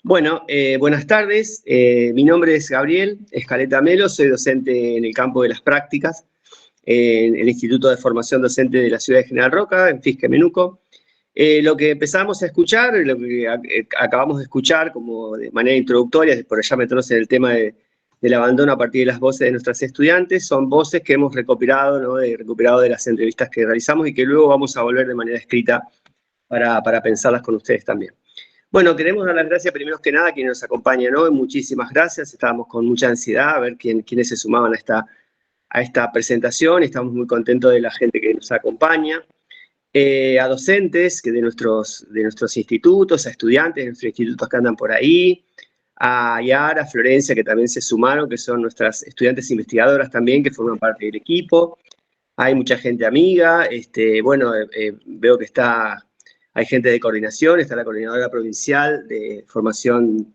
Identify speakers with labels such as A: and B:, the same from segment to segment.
A: Bueno, buenas tardes. Mi nombre es Gabriel Escaleta Melo, soy docente en el campo de las prácticas en el Instituto de Formación Docente de la Ciudad de General Roca, en Fisque Menuco. Lo que empezamos a escuchar, lo que acabamos de escuchar como de manera introductoria, por allá meternos en el tema del abandono a partir de las voces de nuestras estudiantes, son voces que hemos recopilado, ¿no? Recuperado de las entrevistas que realizamos y que luego vamos a volver de manera escrita para pensarlas con ustedes también. Bueno, queremos dar las gracias primero que nada a quienes nos acompañan hoy. Muchísimas gracias. Estábamos con mucha ansiedad a ver quiénes se sumaban a esta presentación. Estamos muy contentos de la gente que nos acompaña. A docentes de nuestros institutos, a estudiantes de nuestros institutos que andan por ahí, a Yara, a Florencia, que también se sumaron, que son nuestras estudiantes investigadoras también, que forman parte del equipo. Hay mucha gente amiga. Veo que hay gente de coordinación, está la coordinadora provincial de formación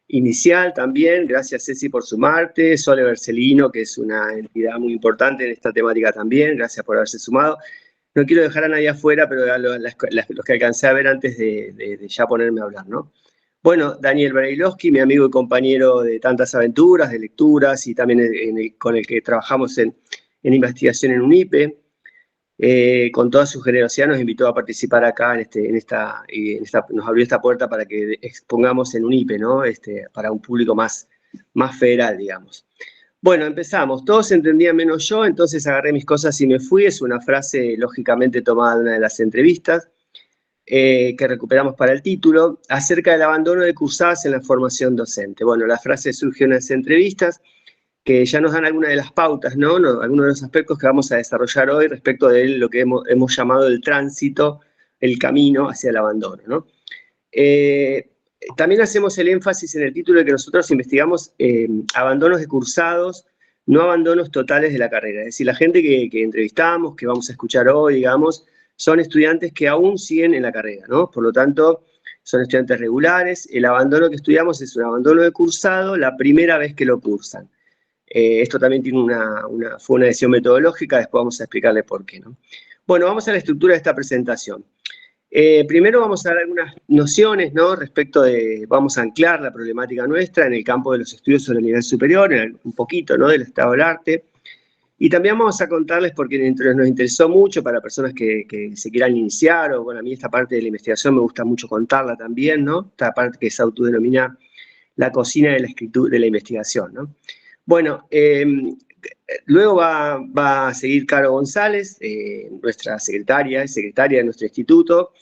A: inicial también. Gracias, Ceci, por sumarte. Sole Bercelino, que es una entidad muy importante en esta temática también. Gracias por haberse sumado. No quiero dejar a nadie afuera, pero los que alcancé a ver antes de ya ponerme a hablar, ¿no? Bueno, Daniel Barilowski, mi amigo y compañero de tantas aventuras, de lecturas, y también con el que trabajamos en investigación en UNIPE. Con toda su generosidad nos invitó a participar acá nos abrió esta puerta para que expongamos en UNIPE, ¿no? Para un público más federal, digamos. Bueno, empezamos. Todos entendían menos yo, entonces agarré mis cosas y me fui. Es una frase lógicamente tomada de una de las entrevistas que recuperamos para el título, acerca del abandono de cursadas en la formación docente. Bueno, la frase surgió en las entrevistas que ya nos dan algunas de las pautas, ¿no? Algunos de los aspectos que vamos a desarrollar hoy respecto de lo que hemos llamado el tránsito, el camino hacia el abandono, ¿no? También hacemos el énfasis en el título de que nosotros investigamos abandonos de cursados, no abandonos totales de la carrera. Es decir, la gente que entrevistamos, que vamos a escuchar hoy, digamos, son estudiantes que aún siguen en la carrera, ¿no? Por lo tanto, son estudiantes regulares. El abandono que estudiamos es un abandono de cursado la primera vez que lo cursan. Esto también fue una decisión metodológica, después vamos a explicarle por qué, ¿no? Bueno, vamos a la estructura de esta presentación. Primero vamos a dar algunas nociones, ¿no? Vamos a anclar la problemática nuestra en el campo de los estudios sobre el nivel superior, un poquito, ¿no? Del estado del arte. Y también vamos a contarles, porque nos interesó mucho para personas que se quieran iniciar, o bueno, a mí esta parte de la investigación me gusta mucho contarla también, ¿no? Esta parte que se autodenomina la cocina de la escritura, de la investigación, ¿no? Bueno, luego va a seguir Caro González, nuestra secretaria de nuestro instituto,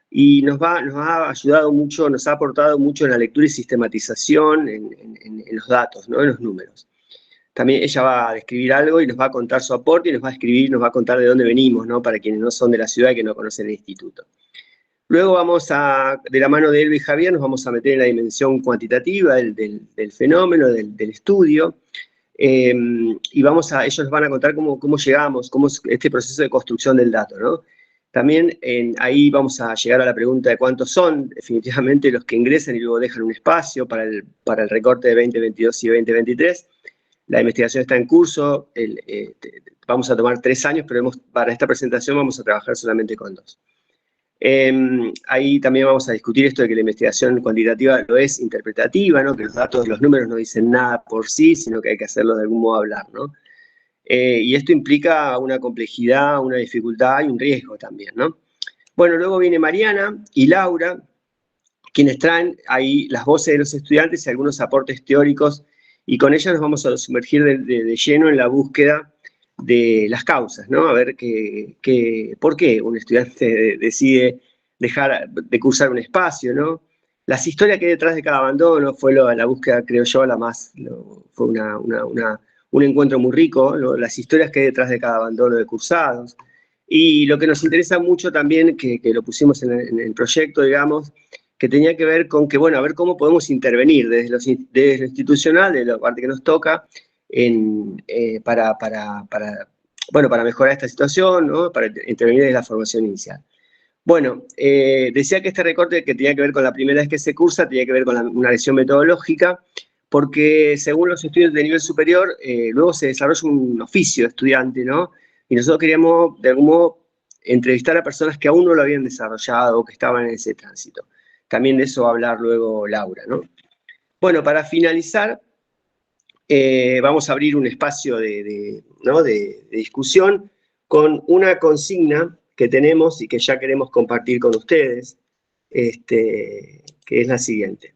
A: y nos ha ayudado mucho, nos ha aportado mucho en la lectura y sistematización en los datos, ¿no? En los números. También ella va a describir algo y nos va a contar su aporte y nos va a contar de dónde venimos, ¿no? Para quienes no son de la ciudad y que no conocen el instituto. Luego de la mano de Elba y Javier, nos vamos a meter en la dimensión cuantitativa del fenómeno, del estudio, y ellos nos van a contar cómo llegamos, cómo es este proceso de construcción del dato, ¿no? También ahí vamos a llegar a la pregunta de cuántos son definitivamente los que ingresan y luego dejan un espacio para el recorte de 2022 y 2023. La investigación está en curso, vamos a tomar 3 años, pero para esta presentación vamos a trabajar solamente con 2. Ahí también vamos a discutir esto de que la investigación cuantitativa lo es interpretativa, ¿no? Que los datos, los números no dicen nada por sí, sino que hay que hacerlo de algún modo hablar, ¿no? Y esto implica una complejidad, una dificultad y un riesgo también, ¿no? Bueno, luego viene Mariana y Laura, quienes traen ahí las voces de los estudiantes y algunos aportes teóricos, y con ellas nos vamos a sumergir de lleno en la búsqueda de las causas, ¿no? A ver por qué un estudiante decide dejar de cursar un espacio, ¿no? Las historias que hay detrás de cada abandono fue la búsqueda, creo yo, fue un encuentro muy rico, las historias que hay detrás de cada abandono de cursados. Y lo que nos interesa mucho también, que lo pusimos en el proyecto, digamos, que tenía que ver con a ver cómo podemos intervenir desde lo institucional, de la parte que nos toca, para mejorar esta situación, ¿no? Para intervenir desde la formación inicial. Bueno, decía que este recorte que tenía que ver con la primera vez que se cursa, tenía que ver con una lesión metodológica, porque según los estudios de nivel superior, luego se desarrolla un oficio de estudiante, ¿no? Y nosotros queríamos, de algún modo, entrevistar a personas que aún no lo habían desarrollado o que estaban en ese tránsito. También de eso va a hablar luego Laura, ¿no? Bueno, para finalizar, vamos a abrir un espacio de discusión con una consigna que tenemos y que ya queremos compartir con ustedes, que es la siguiente.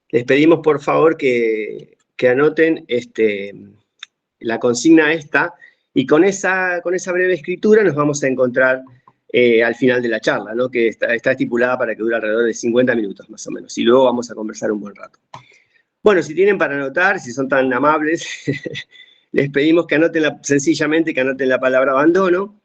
A: Les pedimos, por favor, que anoten la consigna esta, y con esa breve escritura nos vamos a encontrar al final de la charla, ¿no? Que está estipulada para que dure alrededor de 50 minutos, más o menos, y luego vamos a conversar un buen rato. Bueno, si tienen para anotar, si son tan amables, les pedimos que anoten sencillamente que anoten la palabra abandono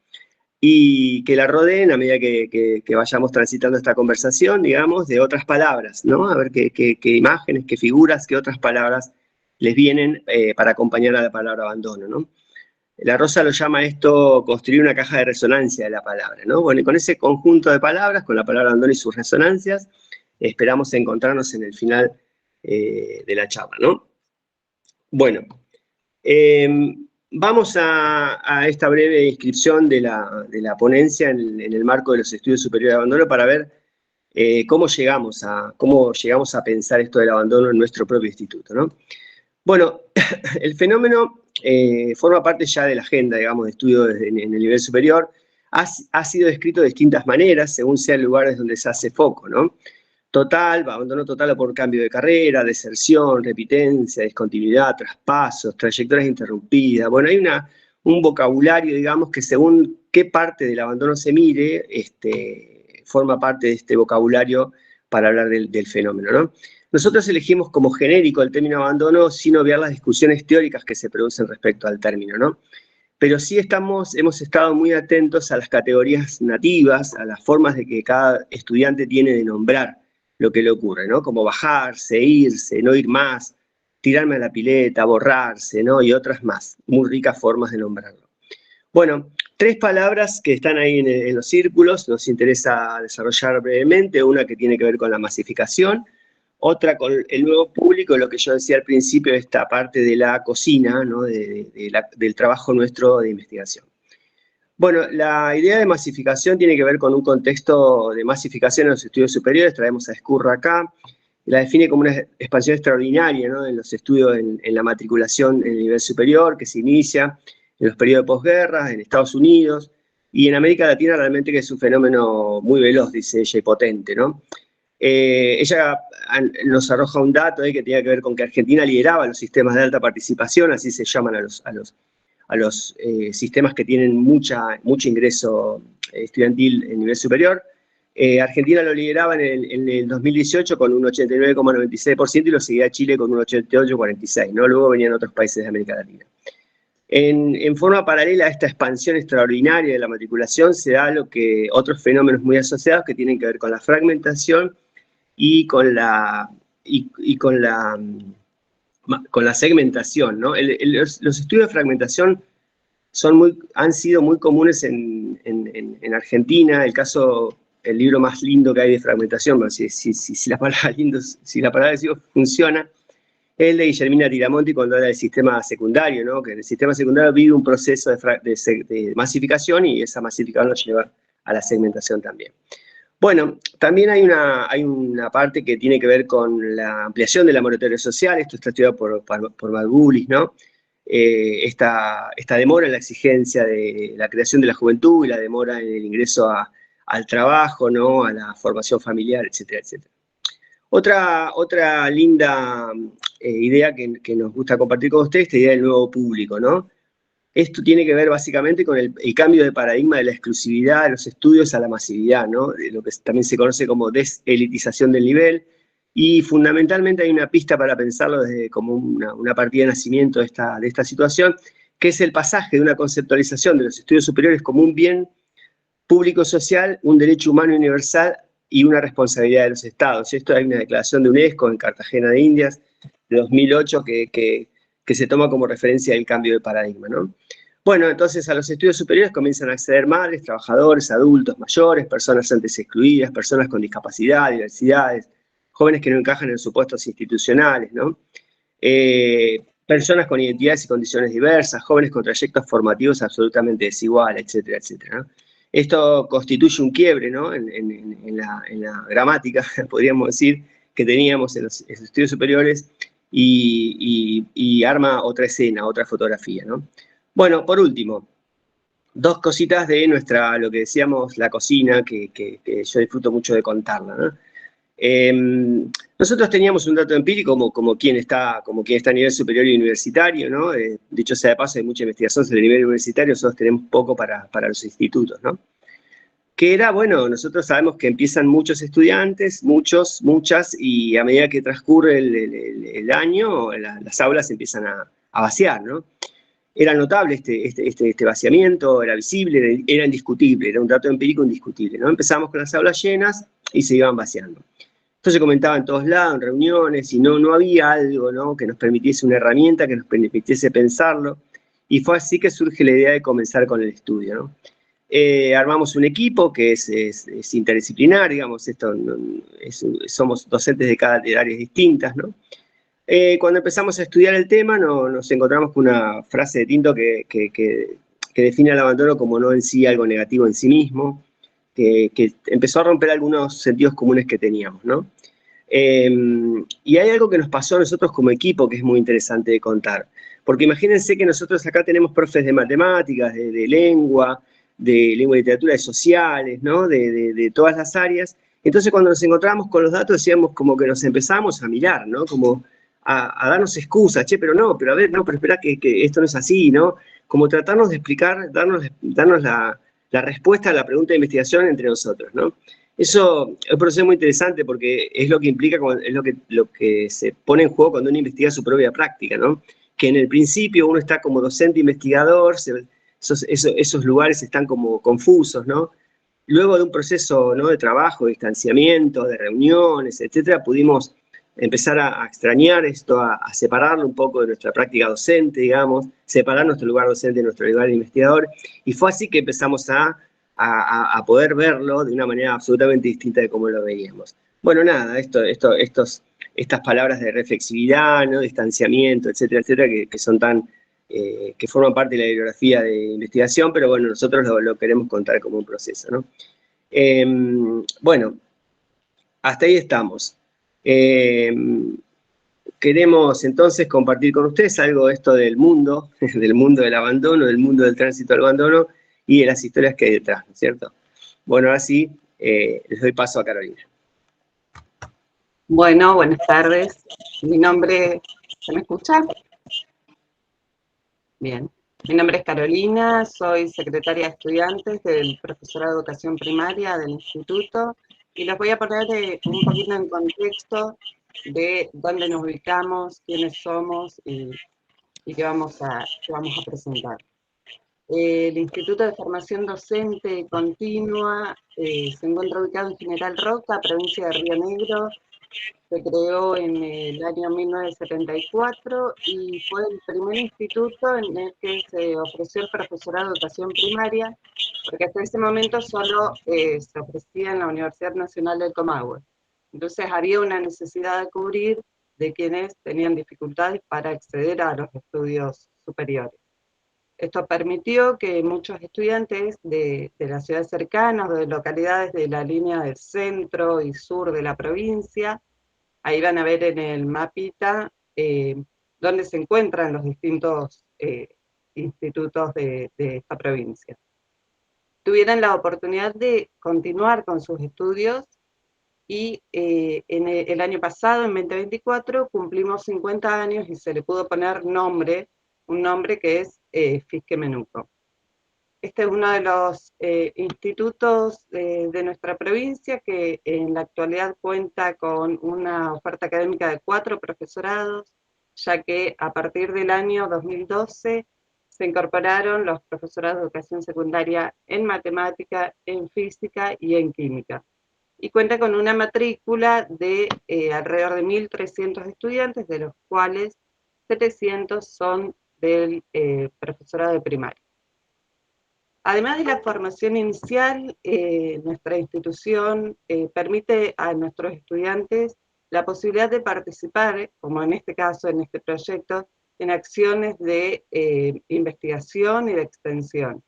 A: y que la rodeen a medida que vayamos transitando esta conversación, digamos, de otras palabras, ¿no? A ver qué imágenes, qué figuras, qué otras palabras les vienen para acompañar a la palabra abandono, ¿no? La Rosa lo llama esto construir una caja de resonancia de la palabra, ¿no? Bueno, y con ese conjunto de palabras, con la palabra abandono y sus resonancias, esperamos encontrarnos en el final de la charla, ¿no? Bueno, vamos a esta breve inscripción de la ponencia en el marco de los estudios superiores de abandono para ver cómo llegamos a pensar esto del abandono en nuestro propio instituto, ¿no? Bueno, el fenómeno forma parte ya de la agenda, digamos, de estudio en el nivel superior. Ha sido descrito de distintas maneras, según sea el lugar desde donde se hace foco, ¿no? Total, abandono total o por cambio de carrera, deserción, repitencia, discontinuidad, traspasos, trayectorias interrumpidas. Bueno, hay un vocabulario, digamos, que según qué parte del abandono se mire, forma parte de este vocabulario para hablar del fenómeno, ¿no? Nosotros elegimos como genérico el término abandono sin obviar las discusiones teóricas que se producen respecto al término, ¿no? Pero sí hemos estado muy atentos a las categorías nativas, a las formas de que cada estudiante tiene de nombrar lo que le ocurre, ¿no? Como bajarse, irse, no ir más, tirarme a la pileta, borrarse, ¿no? Y otras más, muy ricas formas de nombrarlo. Bueno, 3 palabras que están ahí en los círculos, nos interesa desarrollar brevemente, una que tiene que ver con la masificación, otra con el nuevo público, lo que yo decía al principio, esta parte de la cocina, ¿no? Del trabajo nuestro de investigación. Bueno, la idea de masificación tiene que ver con un contexto de masificación en los estudios superiores. Traemos a Escurra acá, la define como una expansión extraordinaria, ¿no? En los estudios en la matriculación en el nivel superior, que se inicia en los periodos de posguerra, en Estados Unidos, y en América Latina realmente que es un fenómeno muy veloz, dice ella, y potente, ¿no? Ella nos arroja un dato que tiene que ver con que Argentina lideraba los sistemas de alta participación, así se llaman a los sistemas que tienen mucho ingreso estudiantil en nivel superior. Argentina lo lideraba en el 2018 con un 89,96% y lo seguía Chile con un 88,46%, ¿no? Luego venían otros países de América Latina. En forma paralela a esta expansión extraordinaria de la matriculación se da otros fenómenos muy asociados que tienen que ver con la fragmentación y con la segmentación, ¿no? Los estudios de fragmentación han sido muy comunes en Argentina. El libro más lindo que hay de fragmentación, bueno, si la palabra funciona, es el de Guillermina Tiramonti cuando habla del sistema secundario, ¿no? Que el sistema secundario vive un proceso de masificación y esa masificación nos lleva a la segmentación también. Bueno, también hay una parte que tiene que ver con la ampliación de la moratoria social. Esto está estudiado por Margulis, ¿no? Esta demora en la exigencia de la creación de la juventud y la demora en el ingreso al trabajo, ¿no? A la formación familiar, etcétera, etcétera. Otra linda idea que nos gusta compartir con ustedes, esta idea del nuevo público, ¿no? Esto tiene que ver básicamente con el cambio de paradigma de la exclusividad de los estudios a la masividad, ¿no? Lo que también se conoce como deselitización del nivel, y fundamentalmente hay una pista para pensarlo desde como una partida de nacimiento de esta situación, que es el pasaje de una conceptualización de los estudios superiores como un bien público social, un derecho humano universal y una responsabilidad de los estados. Esto hay una declaración de UNESCO en Cartagena de Indias de 2008 que se toma como referencia del cambio de paradigma, ¿no? Bueno, entonces a los estudios superiores comienzan a acceder madres, trabajadores, adultos mayores, personas antes excluidas, personas con discapacidad, diversidades, jóvenes que no encajan en supuestos institucionales, ¿no? Personas con identidades y condiciones diversas, jóvenes con trayectos formativos absolutamente desiguales, etcétera, etcétera, ¿no? Esto constituye un quiebre, ¿no? en la gramática, podríamos decir, que teníamos en los estudios superiores y arma otra escena, otra fotografía, ¿no? Bueno, por último, dos cositas de lo que decíamos, la cocina, que yo disfruto mucho de contarla, ¿no? Nosotros teníamos un dato empírico como quien está a nivel superior y universitario, ¿no? Dicho sea de paso, hay mucha investigación sobre el nivel universitario, nosotros tenemos poco para los institutos, ¿no? Que era, bueno, nosotros sabemos que empiezan muchos estudiantes, muchas, y a medida que transcurre el año, las aulas empiezan a vaciar, ¿no? Era notable este vaciamiento, era visible, era indiscutible, era un dato empírico indiscutible, ¿no? Empezamos con las aulas llenas y se iban vaciando. Esto se comentaba en todos lados, en reuniones, y no había algo, ¿no?, que nos permitiese una herramienta, que nos permitiese pensarlo, y fue así que surge la idea de comenzar con el estudio, ¿no? Armamos un equipo que es interdisciplinar, digamos, somos docentes de áreas distintas, ¿no? Cuando empezamos a estudiar el tema, nos encontramos con una frase de Tinto que define al abandono como no en sí algo negativo en sí mismo, que empezó a romper algunos sentidos comunes que teníamos, ¿no? Y hay algo que nos pasó a nosotros como equipo que es muy interesante de contar, porque imagínense que nosotros acá tenemos profes de matemáticas, de lengua y literatura, de sociales, ¿no? De todas las áreas. Entonces cuando nos encontramos con los datos decíamos como que nos empezamos a mirar, ¿no? Como a darnos excusas, che, pero no, pero a ver, no, pero espera que esto no es así, ¿no? Como tratarnos de explicar, darnos la respuesta a la pregunta de investigación entre nosotros, ¿no? Eso es un proceso muy interesante porque es lo que implica, es lo que se pone en juego cuando uno investiga su propia práctica, ¿no? Que en el principio uno está como docente investigador, esos lugares están como confusos, ¿no? Luego de un proceso, ¿no?, de trabajo, de distanciamiento, de reuniones, etcétera, pudimos empezar a extrañar esto, a separarlo un poco de nuestra práctica docente, digamos, separar nuestro lugar docente de nuestro lugar de investigador, y fue así que empezamos a poder verlo de una manera absolutamente distinta de cómo lo veíamos. Bueno, nada, estas palabras de reflexividad, ¿no?, distanciamiento, etcétera, etcétera, que son que forman parte de la bibliografía de investigación, pero bueno, nosotros lo queremos contar como un proceso, ¿no? Bueno, hasta ahí estamos. Queremos entonces compartir con ustedes algo de esto del mundo del abandono, del mundo del tránsito al abandono y de las historias que hay detrás, ¿no es cierto? Bueno, ahora sí, les doy paso a Carolina.
B: Bueno, buenas tardes. Mi nombre, ¿se me escucha? Bien. Mi nombre es Carolina, soy secretaria de estudiantes del profesorado de educación primaria del instituto y les voy a poner un poquito en contexto de dónde nos ubicamos, quiénes somos y qué vamos a presentar. El Instituto de Formación Docente Continua se encuentra ubicado en General Roca, provincia de Río Negro. Se creó en el año 1974 y fue el primer instituto en el que se ofreció el profesorado de educación primaria, porque hasta ese momento solo se ofrecía en la Universidad Nacional del Comahue. Entonces había una necesidad de cubrir de quienes tenían dificultades para acceder a los estudios superiores. Esto permitió que muchos estudiantes de las ciudades cercanas o de localidades de la línea del centro y sur de la provincia, ahí van a ver en el mapita dónde se encuentran los distintos institutos de esta provincia. Tuvieran la oportunidad de continuar con sus estudios y en el año pasado, en 2024, cumplimos 50 años y se le pudo poner nombre, un nombre que es Fisque Menuco. Este es uno de los institutos de nuestra provincia que en la actualidad cuenta con una oferta académica de 4 profesorados, ya que a partir del año 2012 se incorporaron los profesorados de educación secundaria en matemática, en física y en química. Y cuenta con una matrícula de alrededor de 1.300 estudiantes, de los cuales 700 son del profesorado de primaria. Además de la formación inicial, nuestra institución permite a nuestros estudiantes la posibilidad de participar, como en este caso, en este proyecto, en acciones de investigación y de extensión,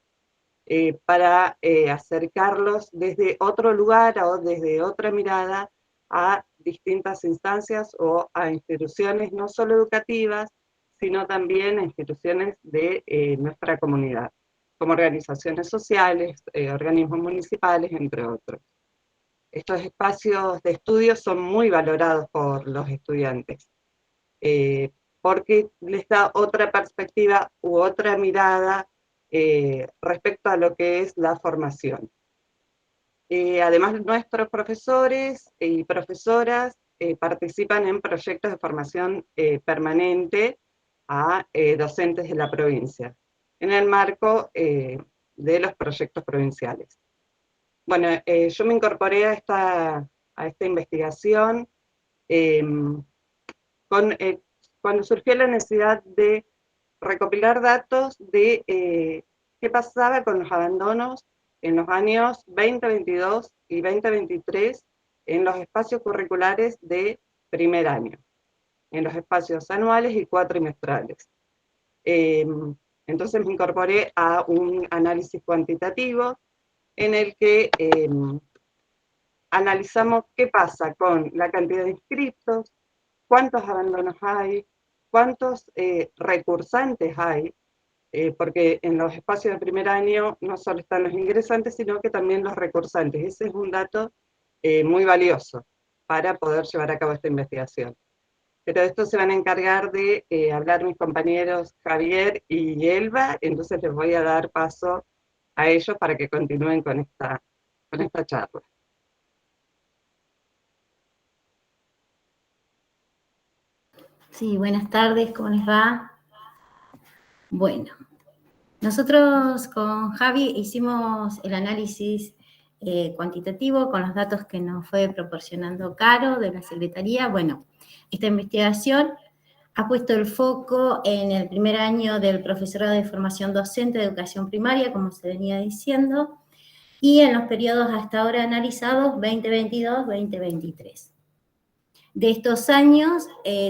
B: para acercarlos desde otro lugar o desde otra mirada a distintas instancias o a instituciones no solo educativas, sino también a instituciones de nuestra comunidad, como organizaciones sociales, organismos municipales, entre otros. Estos espacios de estudio son muy valorados por los estudiantes, porque les da otra perspectiva u otra mirada respecto a lo que es la formación. Además, nuestros profesores y profesoras participan en proyectos de formación permanente a docentes de la provincia, en el marco de los proyectos provinciales. Bueno, yo me incorporé a esta investigación cuando surgió la necesidad de recopilar datos de qué pasaba con los abandonos en los años 2022 y 2023 en los espacios curriculares de primer año, en los espacios anuales y cuatrimestrales. Entonces me incorporé a un análisis cuantitativo en el que analizamos qué pasa con la cantidad de inscriptos, cuántos abandonos hay, cuántos recursantes hay, porque en los espacios de primer año no solo están los ingresantes, sino que también los recursantes. Ese es un dato muy valioso para poder llevar a cabo esta investigación. Pero de esto se van a encargar de hablar mis compañeros Javier y Elba, entonces les voy a dar paso a ellos para que continúen con esta charla.
C: Sí, buenas tardes, ¿cómo les va? Bueno, nosotros con Javi hicimos el análisis cuantitativo con los datos que nos fue proporcionando Caro de la Secretaría. Bueno, esta investigación ha puesto el foco en el primer año del profesorado de formación docente de educación primaria, como se venía diciendo, y en los periodos hasta ahora analizados 2022-2023. De estos años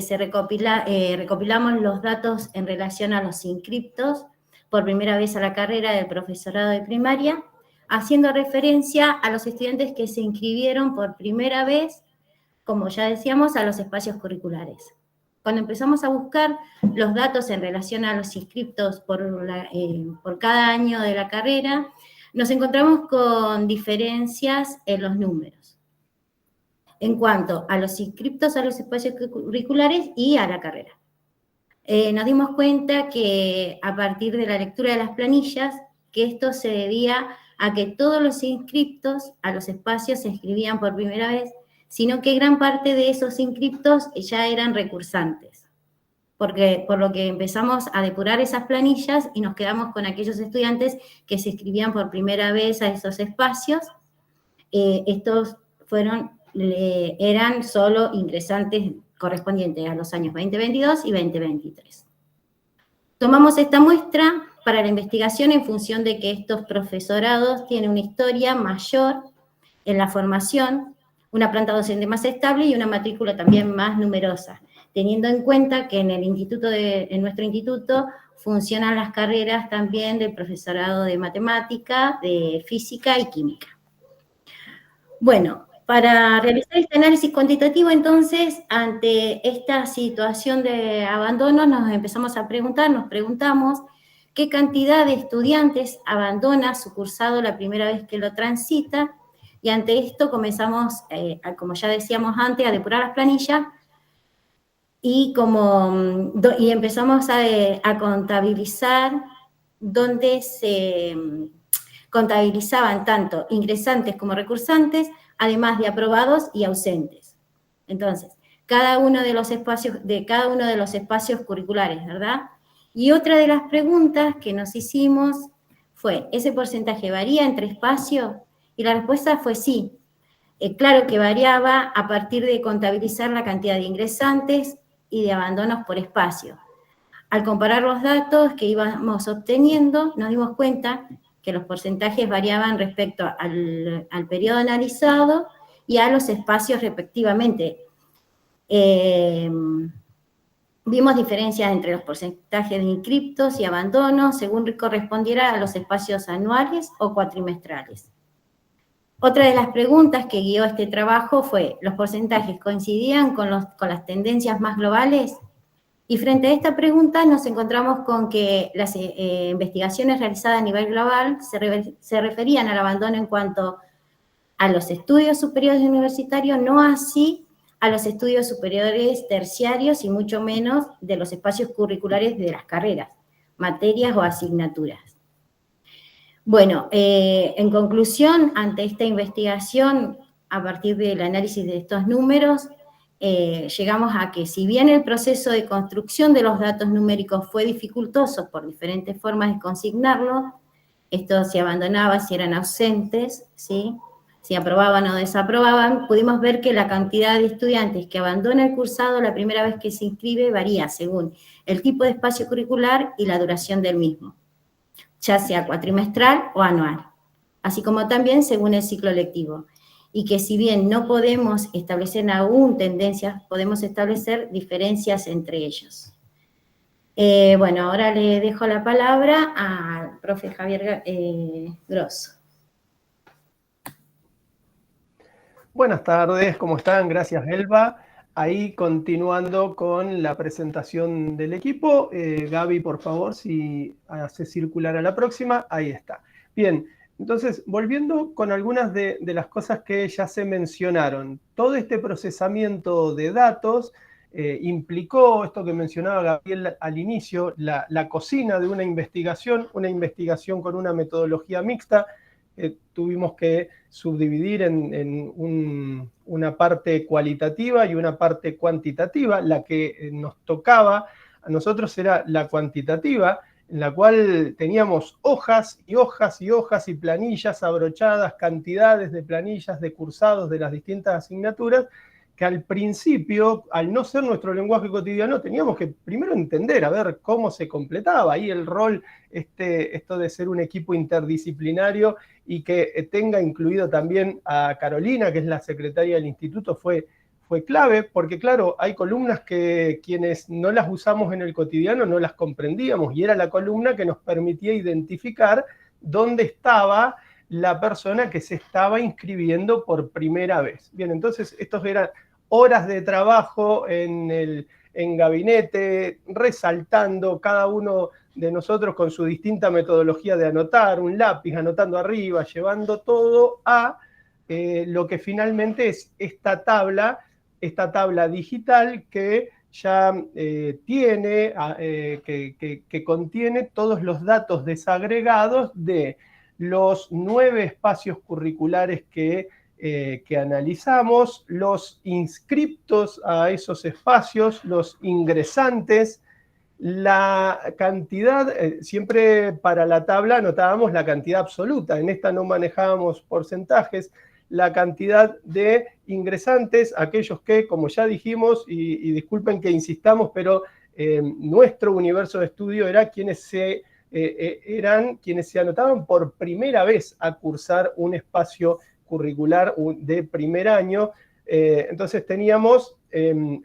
C: recopilamos los datos en relación a los inscriptos por primera vez a la carrera del profesorado de primaria, haciendo referencia a los estudiantes que se inscribieron por primera vez, como ya decíamos, a los espacios curriculares. Cuando empezamos a buscar los datos en relación a los inscriptos por cada año de la carrera, nos encontramos con diferencias en los números, en cuanto a los inscriptos a los espacios curriculares y a la carrera. Nos dimos cuenta que a partir de la lectura de las planillas, que esto se debía a que todos los inscriptos a los espacios se inscribían por primera vez, sino que gran parte de esos inscriptos ya eran recursantes. Por lo que empezamos a depurar esas planillas y nos quedamos con aquellos estudiantes que se inscribían por primera vez a esos espacios. Estos eran solo ingresantes correspondientes a los años 2022 y 2023. Tomamos esta muestra para la investigación en función de que estos profesorados tienen una historia mayor en la formación, una planta docente más estable y una matrícula también más numerosa, teniendo en cuenta que en nuestro instituto funcionan las carreras también del profesorado de matemática, de física y química. Bueno, para realizar este análisis cuantitativo, entonces, ante esta situación de abandono, nos preguntamos qué cantidad de estudiantes abandona su cursado la primera vez que lo transita, y ante esto comenzamos, como ya decíamos antes, a depurar las planillas, y empezamos a contabilizar donde se contabilizaban tanto ingresantes como recursantes, además de aprobados y ausentes. Entonces, cada uno de los espacios curriculares, ¿verdad? Y otra de las preguntas que nos hicimos fue, ¿ese porcentaje varía entre espacios? Y la respuesta fue sí. Claro que variaba a partir de contabilizar la cantidad de ingresantes y de abandonos por espacio. Al comparar los datos que íbamos obteniendo, nos dimos cuenta que los porcentajes variaban respecto al periodo analizado y a los espacios respectivamente. Vimos diferencias entre los porcentajes de inscriptos y abandonos según correspondiera a los espacios anuales o cuatrimestrales. Otra de las preguntas que guió este trabajo fue, ¿los porcentajes coincidían con las tendencias más globales? Y frente a esta pregunta nos encontramos con que las investigaciones realizadas a nivel global se referían al abandono en cuanto a los estudios superiores universitarios, no así a los estudios superiores terciarios y mucho menos de los espacios curriculares de las carreras, materias o asignaturas. Bueno, en conclusión, ante esta investigación, a partir del análisis de estos números, llegamos a que si bien el proceso de construcción de los datos numéricos fue dificultoso por diferentes formas de consignarlos, esto se abandonaba si eran ausentes, ¿sí? Si aprobaban o desaprobaban, pudimos ver que la cantidad de estudiantes que abandona el cursado la primera vez que se inscribe varía según el tipo de espacio curricular y la duración del mismo, ya sea cuatrimestral o anual, así como también según el ciclo lectivo. Y que si bien no podemos establecer aún tendencias, podemos establecer diferencias entre ellos. Bueno, ahora le dejo la palabra al profe Javier Grosso.
D: Buenas tardes, ¿cómo están? Gracias, Elba. Ahí continuando con la presentación del equipo. Gaby, por favor, si hace circular a la próxima. Ahí está. Bien, entonces, volviendo con algunas de las cosas que ya se mencionaron. Todo este procesamiento de datos implicó, esto que mencionaba Gabriel al inicio, la cocina de una investigación con una metodología mixta. Tuvimos que subdividir en una parte cualitativa y una parte cuantitativa. La que nos tocaba a nosotros era la cuantitativa, en la cual teníamos hojas y hojas y hojas y planillas abrochadas, cantidades de planillas de cursados de las distintas asignaturas, que al principio, al no ser nuestro lenguaje cotidiano, teníamos que primero entender, a ver cómo se completaba ahí el rol, esto de ser un equipo interdisciplinario y que tenga incluido también a Carolina, que es la secretaria del instituto, fue clave, porque claro, hay columnas que quienes no las usamos en el cotidiano no las comprendíamos, y era la columna que nos permitía identificar dónde estaba la persona que se estaba inscribiendo por primera vez. Bien, entonces estos eran horas de trabajo en gabinete, resaltando cada uno de nosotros con su distinta metodología de anotar, un lápiz anotando arriba, llevando todo a lo que finalmente es esta tabla digital que ya que contiene todos los datos desagregados de los 9 espacios curriculares que analizamos, los inscriptos a esos espacios, los ingresantes, la cantidad, siempre para la tabla anotábamos la cantidad absoluta, en esta no manejábamos porcentajes, la cantidad de ingresantes, aquellos que, como ya dijimos, y disculpen que insistamos, pero nuestro universo de estudio eran quienes se anotaban por primera vez a cursar un espacio curricular de primer año. Entonces teníamos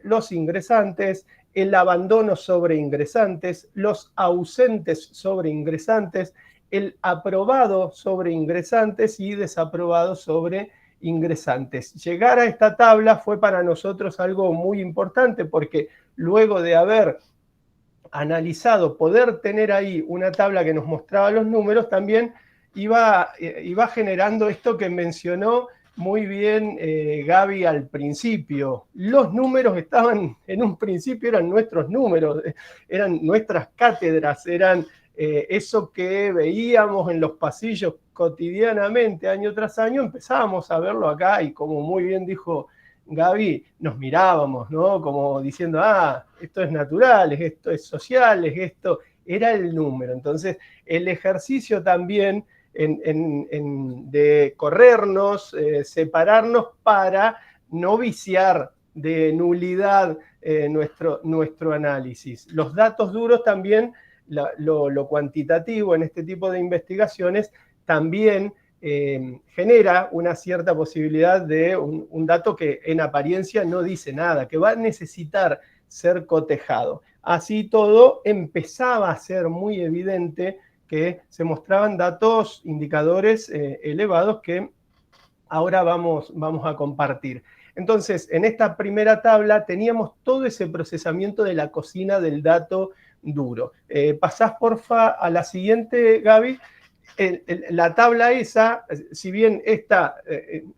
D: los ingresantes, el abandono sobre ingresantes, los ausentes sobre ingresantes, el aprobado sobre ingresantes y desaprobado sobre ingresantes. Llegar a esta tabla fue para nosotros algo muy importante porque luego de haber analizado, poder tener ahí una tabla que nos mostraba los números, también iba generando esto que mencionó muy bien Gaby al principio. Los números estaban, en un principio eran nuestros números, eran nuestras cátedras, eran eso que veíamos en los pasillos cotidianamente, año tras año, empezábamos a verlo acá y como muy bien dijo Gaby, nos mirábamos, ¿no? Como diciendo, esto es natural, esto es social, esto era el número. Entonces, el ejercicio también de corrernos, separarnos para no viciar de nulidad nuestro análisis. Los datos duros también, lo cuantitativo en este tipo de investigaciones, también genera una cierta posibilidad de un dato que en apariencia no dice nada, que va a necesitar ser cotejado. Así todo empezaba a ser muy evidente que se mostraban datos, indicadores elevados que ahora vamos a compartir. Entonces, en esta primera tabla teníamos todo ese procesamiento de la cocina del dato duro. Pasás, porfa, a la siguiente, Gaby. La tabla esa, si bien esta,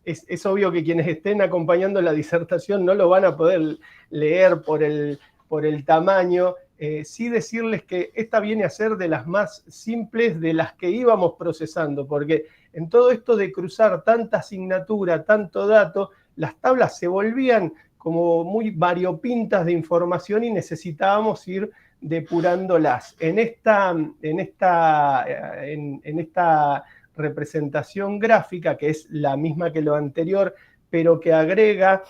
D: es obvio que quienes estén acompañando la disertación no lo van a poder leer por el tamaño, sí decirles que esta viene a ser de las más simples de las que íbamos procesando, porque en todo esto de cruzar tanta asignatura, tanto dato, las tablas se volvían como muy variopintas de información y necesitábamos ir depurándolas. En esta representación gráfica, que es la misma que lo anterior, pero que agrega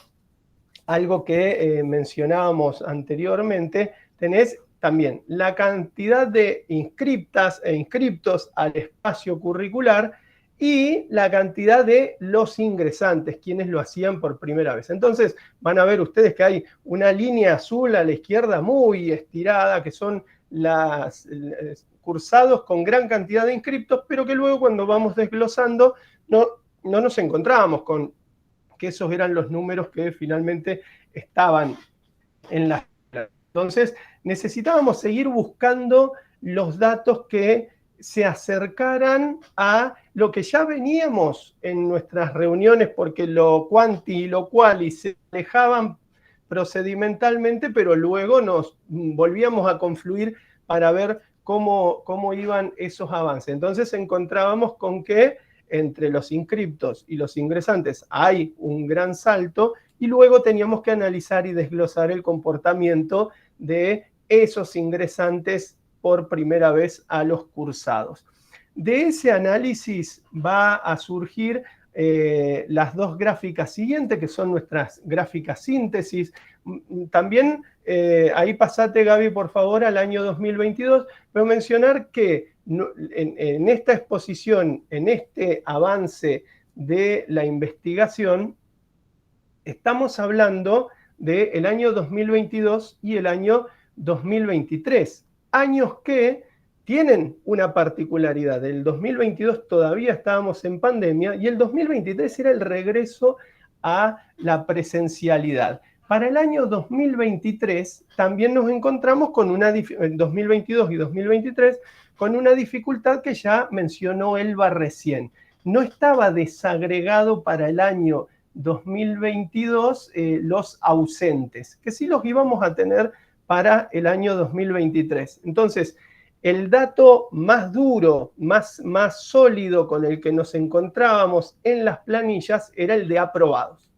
D: algo que mencionábamos anteriormente, tenés también la cantidad de inscriptas e inscriptos al espacio curricular y la cantidad de los ingresantes, quienes lo hacían por primera vez. Entonces, van a ver ustedes que hay una línea azul a la izquierda muy estirada, que son los cursados con gran cantidad de inscriptos, pero que luego cuando vamos desglosando no nos encontrábamos con que esos eran los números que finalmente estaban en la... Entonces, necesitábamos seguir buscando los datos que se acercaran a lo que ya veníamos en nuestras reuniones, porque lo cuanti y lo quali se alejaban procedimentalmente, pero luego nos volvíamos a confluir para ver cómo iban esos avances. Entonces encontrábamos con que entre los inscriptos y los ingresantes hay un gran salto, y luego teníamos que analizar y desglosar el comportamiento de esos ingresantes por primera vez a los cursados. De ese análisis va a surgir las dos gráficas siguientes, que son nuestras gráficas síntesis. También, ahí pasate, Gaby, por favor, al año 2022, pero mencionar que en esta exposición, en este avance de la investigación, estamos hablando del año 2022 y el año 2023. Años que tienen una particularidad. El 2022 todavía estábamos en pandemia y el 2023 era el regreso a la presencialidad. Para el año 2023 también nos encontramos con 2022 y 2023 con una dificultad que ya mencionó Elba recién. No estaba desagregado para el año 2022 los ausentes, que sí los íbamos a tener para el año 2023. Entonces, el dato más duro, más sólido con el que nos encontrábamos en las planillas era el de aprobados.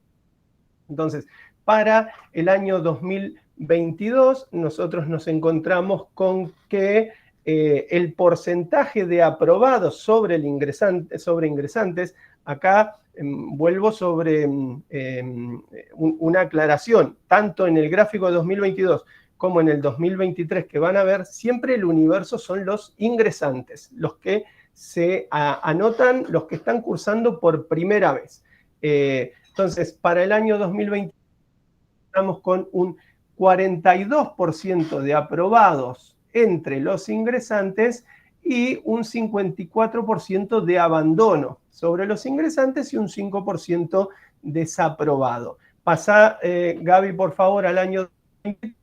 D: Entonces, para el año 2022, nosotros nos encontramos con que el porcentaje de aprobados sobre ingresantes, acá vuelvo sobre una aclaración, tanto en el gráfico de 2022 como en el 2023 que van a ver, siempre el universo son los ingresantes, los que se anotan, los que están cursando por primera vez. Entonces, para el año 2023 estamos con un 42% de aprobados entre los ingresantes y un 54% de abandono sobre los ingresantes y un 5% desaprobado. Pasá, Gaby, por favor, al año 2023.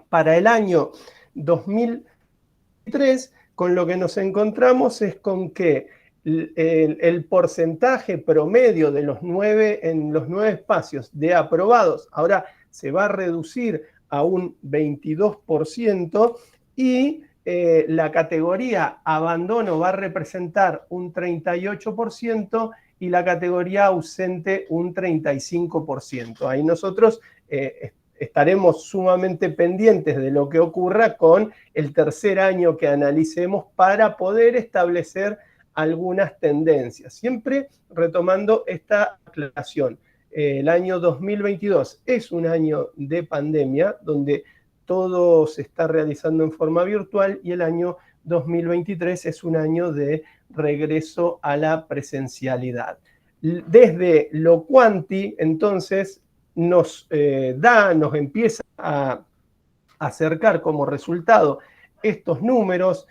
D: Para el año 2023, con lo que nos encontramos es con que el porcentaje promedio de en los 9 espacios de aprobados ahora se va a reducir a un 22% y la categoría abandono va a representar un 38% y la categoría ausente un 35%. Ahí nosotros estaremos sumamente pendientes de lo que ocurra con el tercer año que analicemos para poder establecer algunas tendencias. Siempre retomando esta aclaración. El año 2022 es un año de pandemia donde todo se está realizando en forma virtual y el año 2023 es un año de regreso a la presencialidad. Desde lo cuanti, entonces, nos empieza a acercar como resultado estos números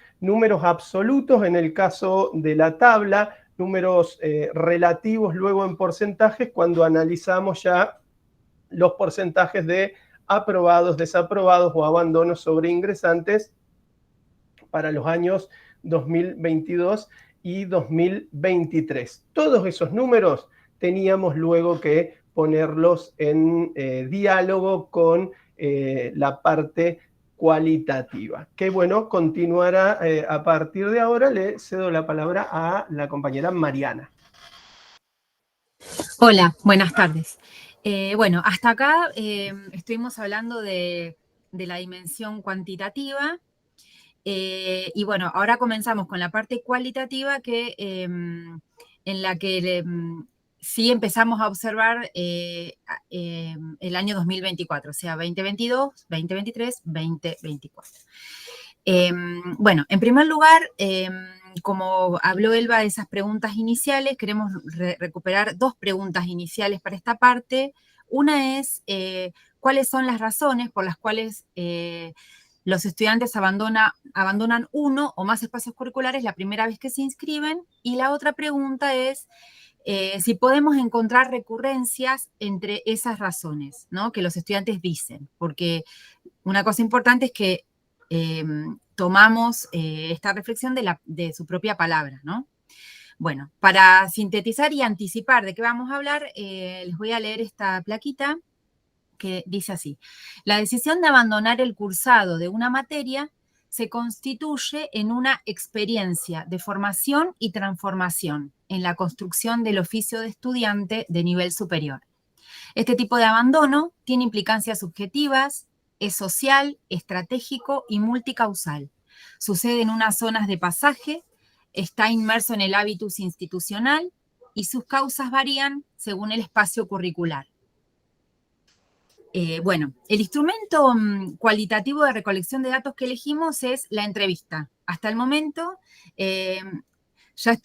D: absolutos en el caso de la tabla, números relativos luego en porcentajes cuando analizamos ya los porcentajes de aprobados, desaprobados o abandonos sobre ingresantes para los años 2022 y 2023. Todos esos números teníamos luego que ponerlos en diálogo con la parte cualitativa. Que bueno, continuará a partir de ahora. Le cedo la palabra a la compañera Mariana.
E: Hola, buenas tardes. Bueno, hasta acá estuvimos hablando de la dimensión cuantitativa y bueno, ahora comenzamos con la parte cualitativa en la que sí empezamos a observar el año 2024, o sea, 2022, 2023, 2024. Bueno, en primer lugar, como habló Elba de esas preguntas iniciales, queremos recuperar dos preguntas iniciales para esta parte. Una es, ¿cuáles son las razones por las cuales los estudiantes abandonan uno o más espacios curriculares la primera vez que se inscriben? Y la otra pregunta es, si podemos encontrar recurrencias entre esas razones, ¿no?, que los estudiantes dicen, porque una cosa importante es que tomamos esta reflexión de su propia palabra, ¿no? Bueno, para sintetizar y anticipar de qué vamos a hablar, les voy a leer esta plaquita que dice así: la decisión de abandonar el cursado de una materia se constituye en una experiencia de formación y transformación en la construcción del oficio de estudiante de nivel superior. Este tipo de abandono tiene implicancias subjetivas, es social, estratégico y multicausal. Sucede en unas zonas de pasaje, está inmerso en el hábitus institucional y sus causas varían según el espacio curricular. Bueno, el instrumento cualitativo de recolección de datos que elegimos es la entrevista. Hasta el momento ya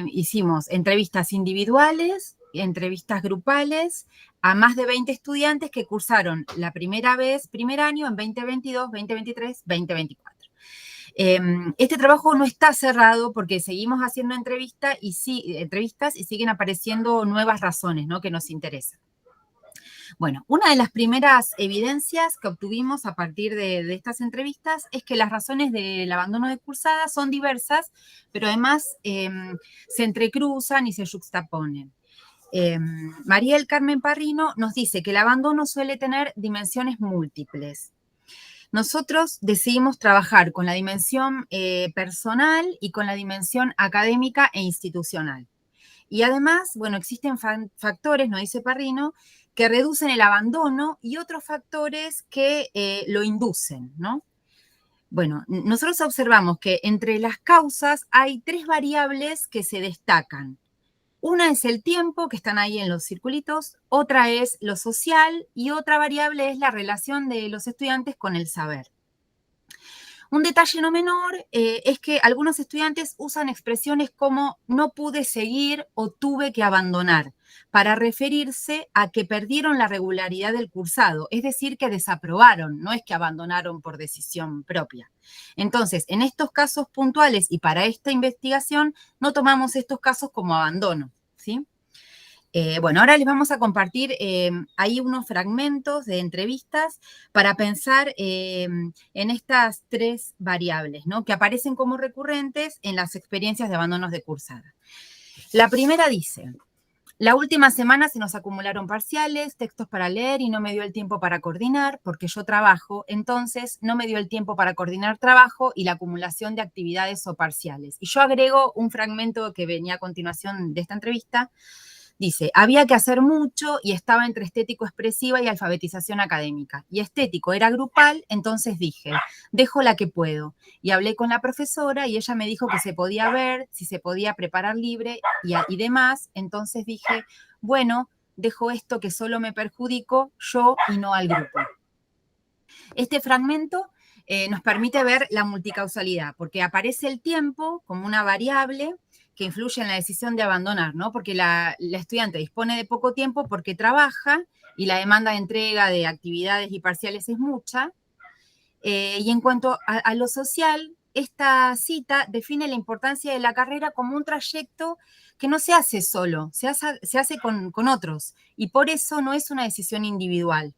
E: hicimos entrevistas individuales, entrevistas grupales a más de 20 estudiantes que cursaron la primera vez, primer año, en 2022, 2023, 2024. Este trabajo no está cerrado porque seguimos haciendo entrevistas y siguen apareciendo nuevas razones, ¿no?, que nos interesan. Bueno, una de las primeras evidencias que obtuvimos a partir de estas entrevistas es que las razones del abandono de cursada son diversas, pero además se entrecruzan y se yuxtaponen. María del Carmen Parrino nos dice que el abandono suele tener dimensiones múltiples. Nosotros decidimos trabajar con la dimensión personal y con la dimensión académica e institucional. Y además, bueno, existen factores, nos dice Parrino, que reducen el abandono y otros factores que lo inducen, ¿no? Bueno, nosotros observamos que entre las causas hay tres variables que se destacan. Una es el tiempo, que están ahí en los circulitos, otra es lo social y otra variable es la relación de los estudiantes con el saber. Un detalle no menor es que algunos estudiantes usan expresiones como no pude seguir o tuve que abandonar para referirse a que perdieron la regularidad del cursado, es decir, que desaprobaron, no es que abandonaron por decisión propia. Entonces, en estos casos puntuales y para esta investigación, no tomamos estos casos como abandono, ¿sí? Bueno, ahora les vamos a compartir ahí unos fragmentos de entrevistas para pensar en estas tres variables, ¿no?, que aparecen como recurrentes en las experiencias de abandonos de cursada. La primera dice: la última semana se nos acumularon parciales, textos para leer y no me dio el tiempo para coordinar porque yo trabajo, entonces no me dio el tiempo para coordinar trabajo y la acumulación de actividades o parciales. Y yo agrego un fragmento que venía a continuación de esta entrevista. Dice, había que hacer mucho y estaba entre estético expresiva y alfabetización académica. Y estético era grupal, entonces dije, dejo la que puedo. Y hablé con la profesora y ella me dijo que se podía ver, si se podía preparar libre y demás. Entonces dije, bueno, dejo esto que solo me perjudico yo y no al grupo. Este fragmento nos permite ver la multicausalidad, porque aparece el tiempo como una variable que influye en la decisión de abandonar, ¿no? Porque la estudiante dispone de poco tiempo porque trabaja y la demanda de entrega de actividades y parciales es mucha. Y en cuanto a lo social, esta cita define la importancia de la carrera como un trayecto que no se hace solo, se hace con otros, y por eso no es una decisión individual.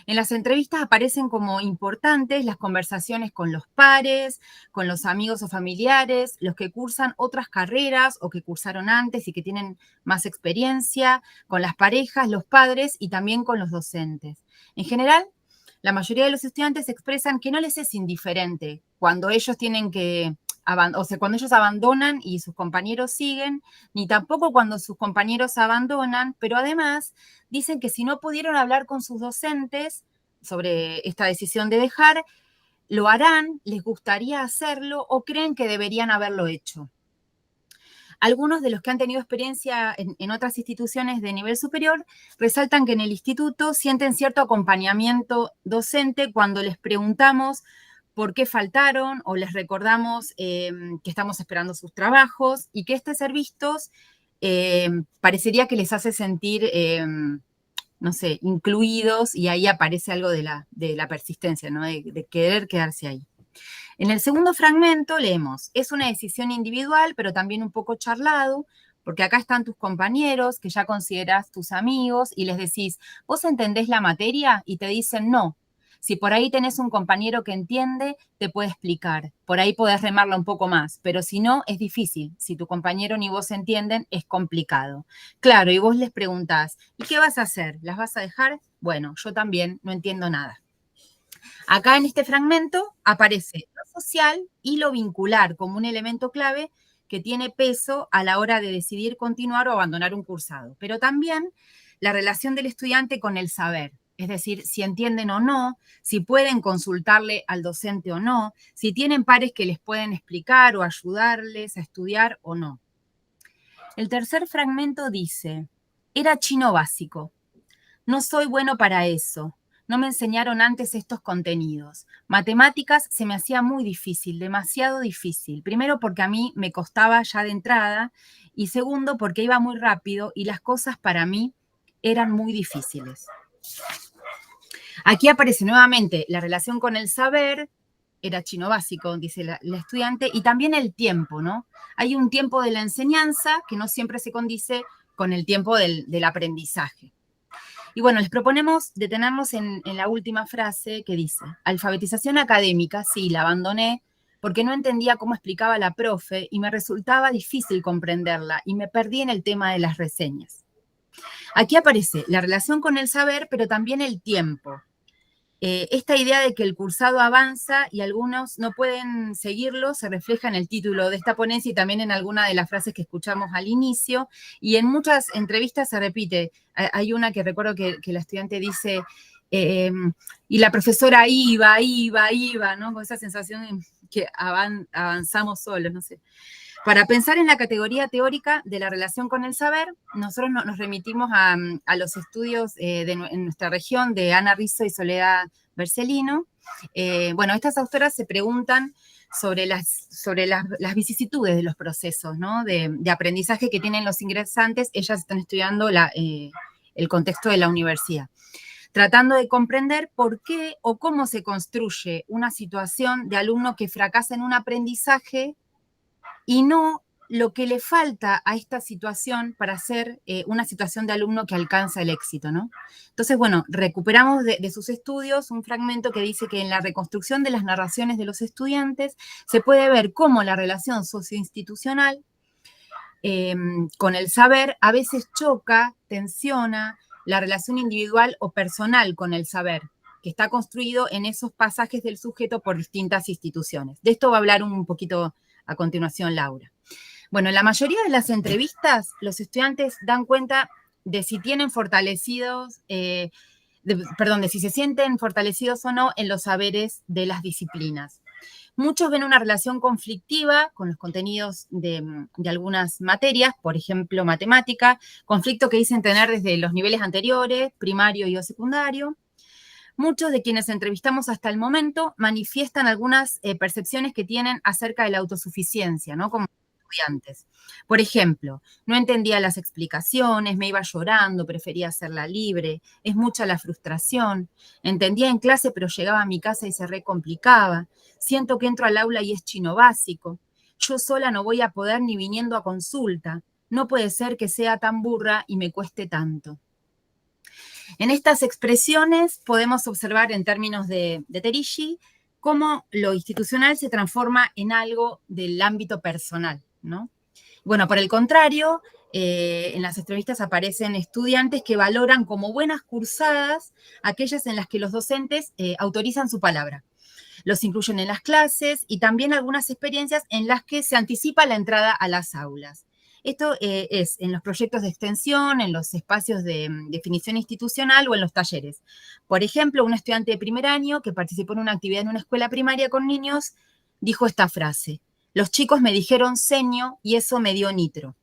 E: En las entrevistas aparecen como importantes las conversaciones con los pares, con los amigos o familiares, los que cursan otras carreras o que cursaron antes y que tienen más experiencia, con las parejas, los padres y también con los docentes. En general, la mayoría de los estudiantes expresan que no les es indiferente cuando ellos tienen que, cuando ellos abandonan y sus compañeros siguen, ni tampoco cuando sus compañeros abandonan, pero además dicen que si no pudieron hablar con sus docentes sobre esta decisión de dejar, lo harán, les gustaría hacerlo o creen que deberían haberlo hecho. Algunos de los que han tenido experiencia en otras instituciones de nivel superior resaltan que en el instituto sienten cierto acompañamiento docente cuando les preguntamos por qué faltaron o les recordamos que estamos esperando sus trabajos y que ser vistos parecería que les hace sentir, no sé, incluidos, y ahí aparece algo de la persistencia, ¿no? De querer quedarse ahí. En el segundo fragmento leemos, es una decisión individual, pero también un poco charlado, porque acá están tus compañeros, que ya considerás tus amigos, y les decís, ¿vos entendés la materia? Y te dicen, no. Si por ahí tenés un compañero que entiende, te puede explicar. Por ahí podés remarla un poco más, pero si no, es difícil. Si tu compañero ni vos entienden, es complicado. Claro, y vos les preguntás, ¿y qué vas a hacer? ¿Las vas a dejar? Bueno, yo también no entiendo nada. Acá en este fragmento aparece lo social y lo vincular como un elemento clave que tiene peso a la hora de decidir continuar o abandonar un cursado, pero también la relación del estudiante con el saber, es decir, si entienden o no, si pueden consultarle al docente o no, si tienen pares que les pueden explicar o ayudarles a estudiar o no. El tercer fragmento dice, era chino básico, no soy bueno para eso. No me enseñaron antes estos contenidos. Matemáticas se me hacía muy difícil, demasiado difícil. Primero porque a mí me costaba ya de entrada y segundo porque iba muy rápido y las cosas para mí eran muy difíciles. Aquí aparece nuevamente la relación con el saber, era chino básico, dice la estudiante, y también el tiempo, ¿no? Hay un tiempo de la enseñanza que no siempre se condice con el tiempo del aprendizaje. Y bueno, les proponemos detenernos en la última frase que dice, alfabetización académica, sí, la abandoné porque no entendía cómo explicaba la profe y me resultaba difícil comprenderla y me perdí en el tema de las reseñas. Aquí aparece la relación con el saber, pero también el tiempo. Esta idea de que el cursado avanza y algunos no pueden seguirlo se refleja en el título de esta ponencia y también en alguna de las frases que escuchamos al inicio. Y en muchas entrevistas se repite. Hay una que recuerdo que la estudiante dice, y la profesora iba, ¿no? Con esa sensación de que avanzamos solos, no sé. Para pensar en la categoría teórica de la relación con el saber, nosotros nos remitimos a los estudios en nuestra región de Ana Rizzo y Soledad Bercelino. Bueno, estas autoras se preguntan sobre las vicisitudes de los procesos, ¿no? de aprendizaje que tienen los ingresantes. Ellas están estudiando el contexto de la universidad, tratando de comprender por qué o cómo se construye una situación de alumno que fracasa en un aprendizaje y no lo que le falta a esta situación para ser una situación de alumno que alcanza el éxito, ¿no? Entonces, bueno, recuperamos de sus estudios un fragmento que dice que en la reconstrucción de las narraciones de los estudiantes se puede ver cómo la relación socioinstitucional con el saber a veces choca, tensiona la relación individual o personal con el saber, que está construido en esos pasajes del sujeto por distintas instituciones. De esto va a hablar un poquito a continuación Laura. Bueno, en la mayoría de las entrevistas, los estudiantes dan cuenta de si tienen fortalecidos, de si se sienten fortalecidos o no en los saberes de las disciplinas. Muchos ven una relación conflictiva con los contenidos de algunas materias, por ejemplo, matemática, conflicto que dicen tener desde los niveles anteriores, primario y o secundario. Muchos de quienes entrevistamos hasta el momento manifiestan algunas percepciones que tienen acerca de la autosuficiencia, ¿no? Como estudiantes. Por ejemplo, no entendía las explicaciones, me iba llorando, prefería hacerla libre, es mucha la frustración, entendía en clase pero llegaba a mi casa y se recomplicaba, siento que entro al aula y es chino básico, yo sola no voy a poder ni viniendo a consulta, no puede ser que sea tan burra y me cueste tanto. En estas expresiones podemos observar en términos de Terici cómo lo institucional se transforma en algo del ámbito personal, ¿no? Bueno, por el contrario, en las entrevistas aparecen estudiantes que valoran como buenas cursadas aquellas en las que los docentes autorizan su palabra. Los incluyen en las clases y también algunas experiencias en las que se anticipa la entrada a las aulas. Esto es en los proyectos de extensión, en los espacios de definición institucional o en los talleres. Por ejemplo, un estudiante de primer año que participó en una actividad en una escuela primaria con niños dijo esta frase: los chicos me dijeron seño y eso me dio nitro.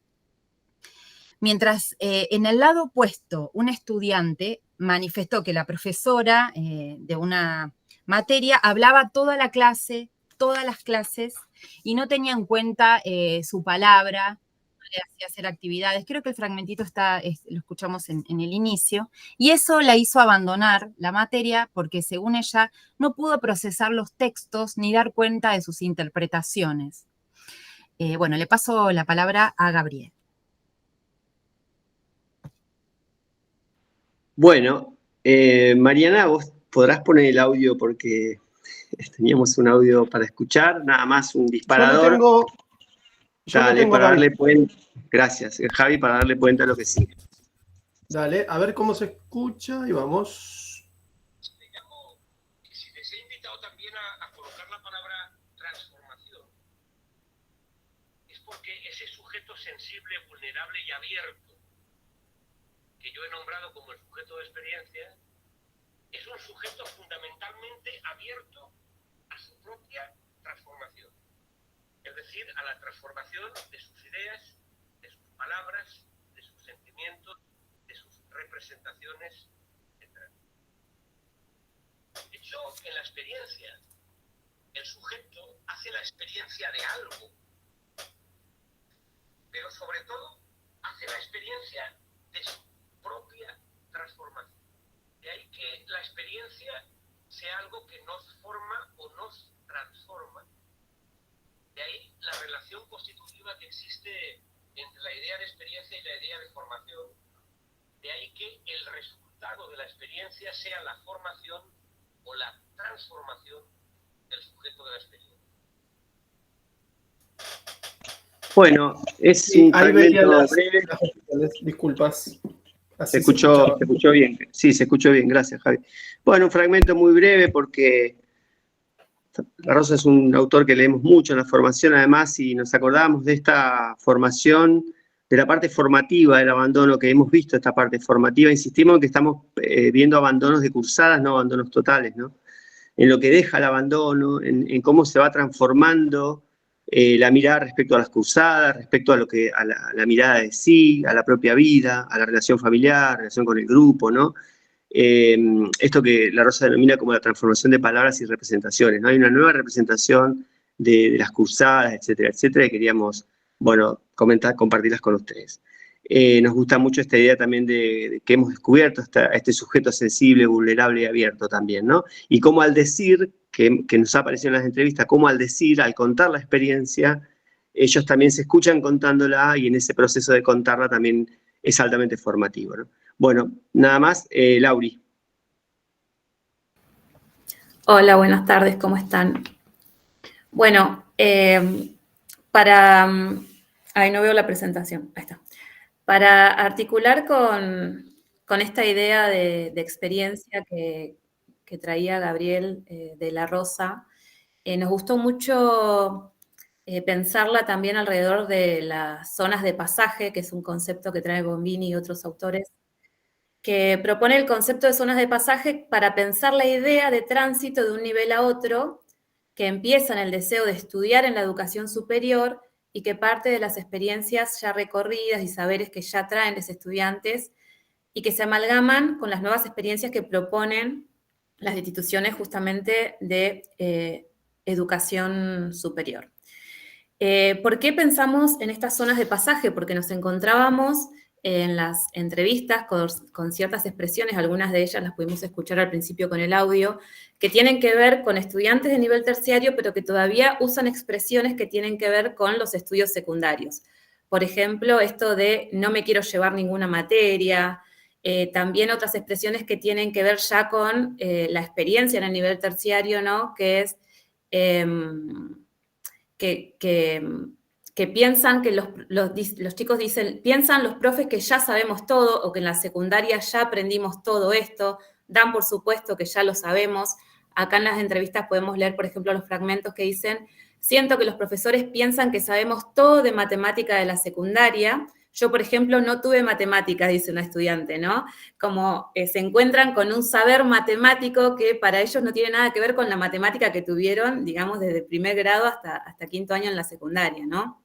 E: Mientras en el lado opuesto, un estudiante manifestó que la profesora de una materia hablaba toda la clase, todas las clases, y no tenía en cuenta su palabra, no le hacía hacer actividades. Creo que el fragmentito lo escuchamos en el inicio, y eso la hizo abandonar la materia porque, según ella, no pudo procesar los textos ni dar cuenta de sus interpretaciones. Bueno, le paso la palabra a Gabriel.
A: Bueno, Mariana, vos podrás poner el audio porque teníamos un audio para escuchar, nada más un disparador.
D: Yo no
A: Dale,
D: tengo
A: para
D: Gaby.
A: darle puente. Gracias, Javi, para darle puente a lo que sigue.
D: Dale, a ver cómo se escucha y vamos.
F: Si les he invitado también a colocar la palabra transformación, es porque ese sujeto sensible, vulnerable y abierto, que yo he nombrado como el sujeto de experiencia, es un sujeto fundamentalmente abierto a su propia transformación. Es decir, a la transformación de sus ideas, de sus palabras, de sus sentimientos, de sus representaciones, etc. De hecho, en la experiencia, el sujeto hace la experiencia de algo, pero sobre todo hace la experiencia de su propia transformación. De ahí que la experiencia sea algo que nos forma o nos transforma. De ahí la relación constitutiva que existe entre la idea de experiencia y la idea de formación. De ahí que el resultado de la experiencia sea la formación o la transformación del sujeto de la experiencia.
A: Bueno, es un fragmento breve.
D: Disculpas.
A: Se escuchó bien. Sí, se escuchó bien. Gracias, Javi. Bueno, un fragmento muy breve porque La Rosa es un autor que leemos mucho en la formación, además, y nos acordamos de esta formación, de la parte formativa del abandono, que hemos visto esta parte formativa. Insistimos en que estamos viendo abandonos de cursadas, no abandonos totales, ¿no? En lo que deja el abandono, en cómo se va transformando la mirada respecto a las cursadas, respecto a la mirada de sí, a la propia vida, a la relación familiar, relación con el grupo, ¿no? Esto que La Rosa denomina como la transformación de palabras y representaciones, ¿no? Hay una nueva representación de las cursadas, etcétera, etcétera, y queríamos, bueno, compartirlas con ustedes. Nos gusta mucho esta idea también de que hemos descubierto este sujeto sensible, vulnerable y abierto también, ¿no? Y cómo al decir, que nos ha aparecido en las entrevistas, cómo al decir, al contar la experiencia, ellos también se escuchan contándola y en ese proceso de contarla también es altamente formativo, ¿no? Bueno, nada más, Lauri.
G: Hola, buenas tardes, ¿cómo están? Bueno, Ahí no veo la presentación, ahí está. Para articular con esta idea de experiencia que traía Gabriel de La Rosa, nos gustó mucho pensarla también alrededor de las zonas de pasaje, que es un concepto que trae Bombini y otros autores, que propone el concepto de zonas de pasaje para pensar la idea de tránsito de un nivel a otro, que empieza en el deseo de estudiar en la educación superior y que parte de las experiencias ya recorridas y saberes que ya traen los estudiantes y que se amalgaman con las nuevas experiencias que proponen las instituciones justamente de educación superior. ¿Por qué pensamos en estas zonas de pasaje? Porque nos encontrábamos en las entrevistas con ciertas expresiones, algunas de ellas las pudimos escuchar al principio con el audio, que tienen que ver con estudiantes de nivel terciario, pero que todavía usan expresiones que tienen que ver con los estudios secundarios. Por ejemplo, esto de no me quiero llevar ninguna materia, también otras expresiones que tienen que ver ya con la experiencia en el nivel terciario, ¿no? Que es que piensan que los chicos dicen, piensan los profes que ya sabemos todo o que en la secundaria ya aprendimos todo esto, dan por supuesto que ya lo sabemos. Acá en las entrevistas podemos leer, por ejemplo, los fragmentos que dicen, siento que los profesores piensan que sabemos todo de matemática de la secundaria. Yo, por ejemplo, no tuve matemáticas, dice una estudiante, ¿no? Como se encuentran con un saber matemático que para ellos no tiene nada que ver con la matemática que tuvieron, digamos, desde primer grado hasta quinto año en la secundaria, ¿no?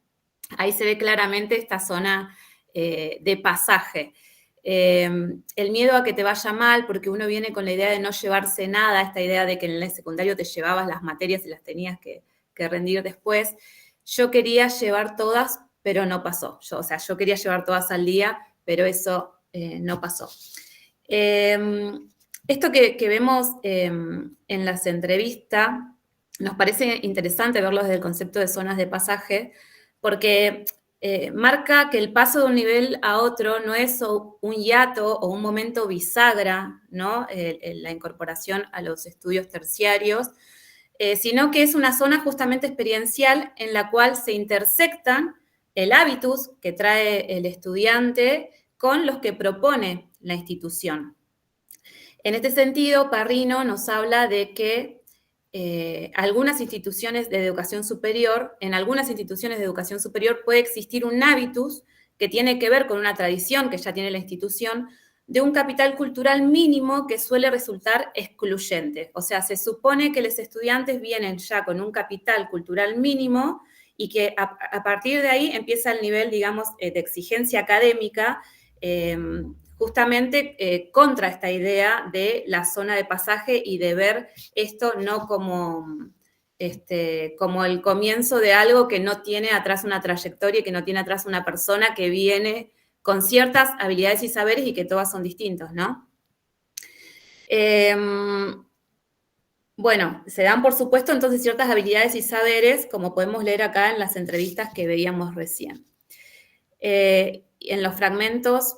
G: Ahí se ve claramente esta zona de pasaje. El miedo a que te vaya mal, porque uno viene con la idea de no llevarse nada, esta idea de que en el secundario te llevabas las materias y las tenías que rendir después. Yo quería llevar todas, pero no pasó. Yo quería llevar todas al día, pero eso no pasó. Esto que vemos en las entrevistas, nos parece interesante verlo desde el concepto de zonas de pasaje, porque marca que el paso de un nivel a otro no es un hiato o un momento bisagra, ¿no? La incorporación a los estudios terciarios, sino que es una zona justamente experiencial en la cual se intersectan el hábitus que trae el estudiante con los que propone la institución. En este sentido, Parrino nos habla de que en algunas instituciones de educación superior puede existir un hábitus que tiene que ver con una tradición que ya tiene la institución, de un capital cultural mínimo que suele resultar excluyente. O sea, se supone que los estudiantes vienen ya con un capital cultural mínimo y que a partir de ahí empieza el nivel, digamos, de exigencia académica, justamente contra esta idea de la zona de pasaje y de ver esto no como el comienzo de algo que no tiene atrás una trayectoria, que no tiene atrás una persona que viene con ciertas habilidades y saberes y que todas son distintos, ¿no? Bueno, se dan, por supuesto, entonces ciertas habilidades y saberes, como podemos leer acá en las entrevistas que veíamos recién. En los fragmentos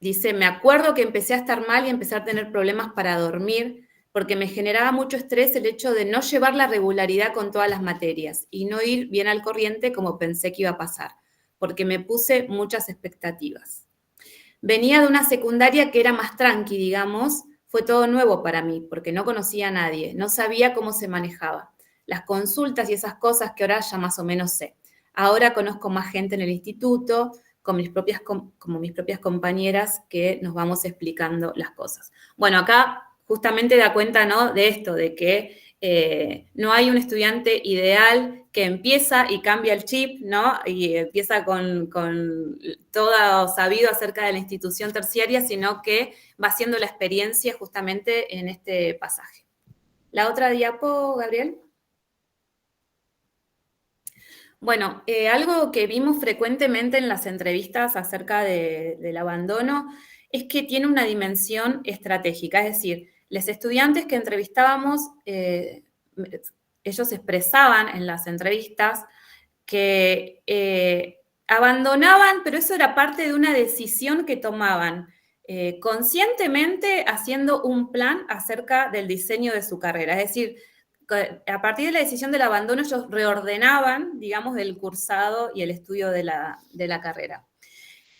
G: dice, me acuerdo que empecé a estar mal y empecé a tener problemas para dormir, porque me generaba mucho estrés el hecho de no llevar la regularidad con todas las materias y no ir bien al corriente como pensé que iba a pasar, porque me puse muchas expectativas. Venía de una secundaria que era más tranqui, digamos, fue todo nuevo para mí, porque no conocía a nadie, no sabía cómo se manejaba. Las consultas y esas cosas que ahora ya más o menos sé. Ahora conozco más gente en el instituto, como mis propias compañeras que nos vamos explicando las cosas. Bueno, acá justamente da cuenta, ¿no?, de esto, de que no hay un estudiante ideal que empieza y cambia el chip, ¿no?, y empieza con todo sabido acerca de la institución terciaria, sino que va haciendo la experiencia justamente en este pasaje. La otra diapo, Gabriel. Bueno, algo que vimos frecuentemente en las entrevistas acerca del abandono es que tiene una dimensión estratégica, es decir, los estudiantes que entrevistábamos, ellos expresaban en las entrevistas que abandonaban, pero eso era parte de una decisión que tomaban conscientemente haciendo un plan acerca del diseño de su carrera, es decir, a partir de la decisión del abandono, ellos reordenaban, digamos, el cursado y el estudio de la carrera.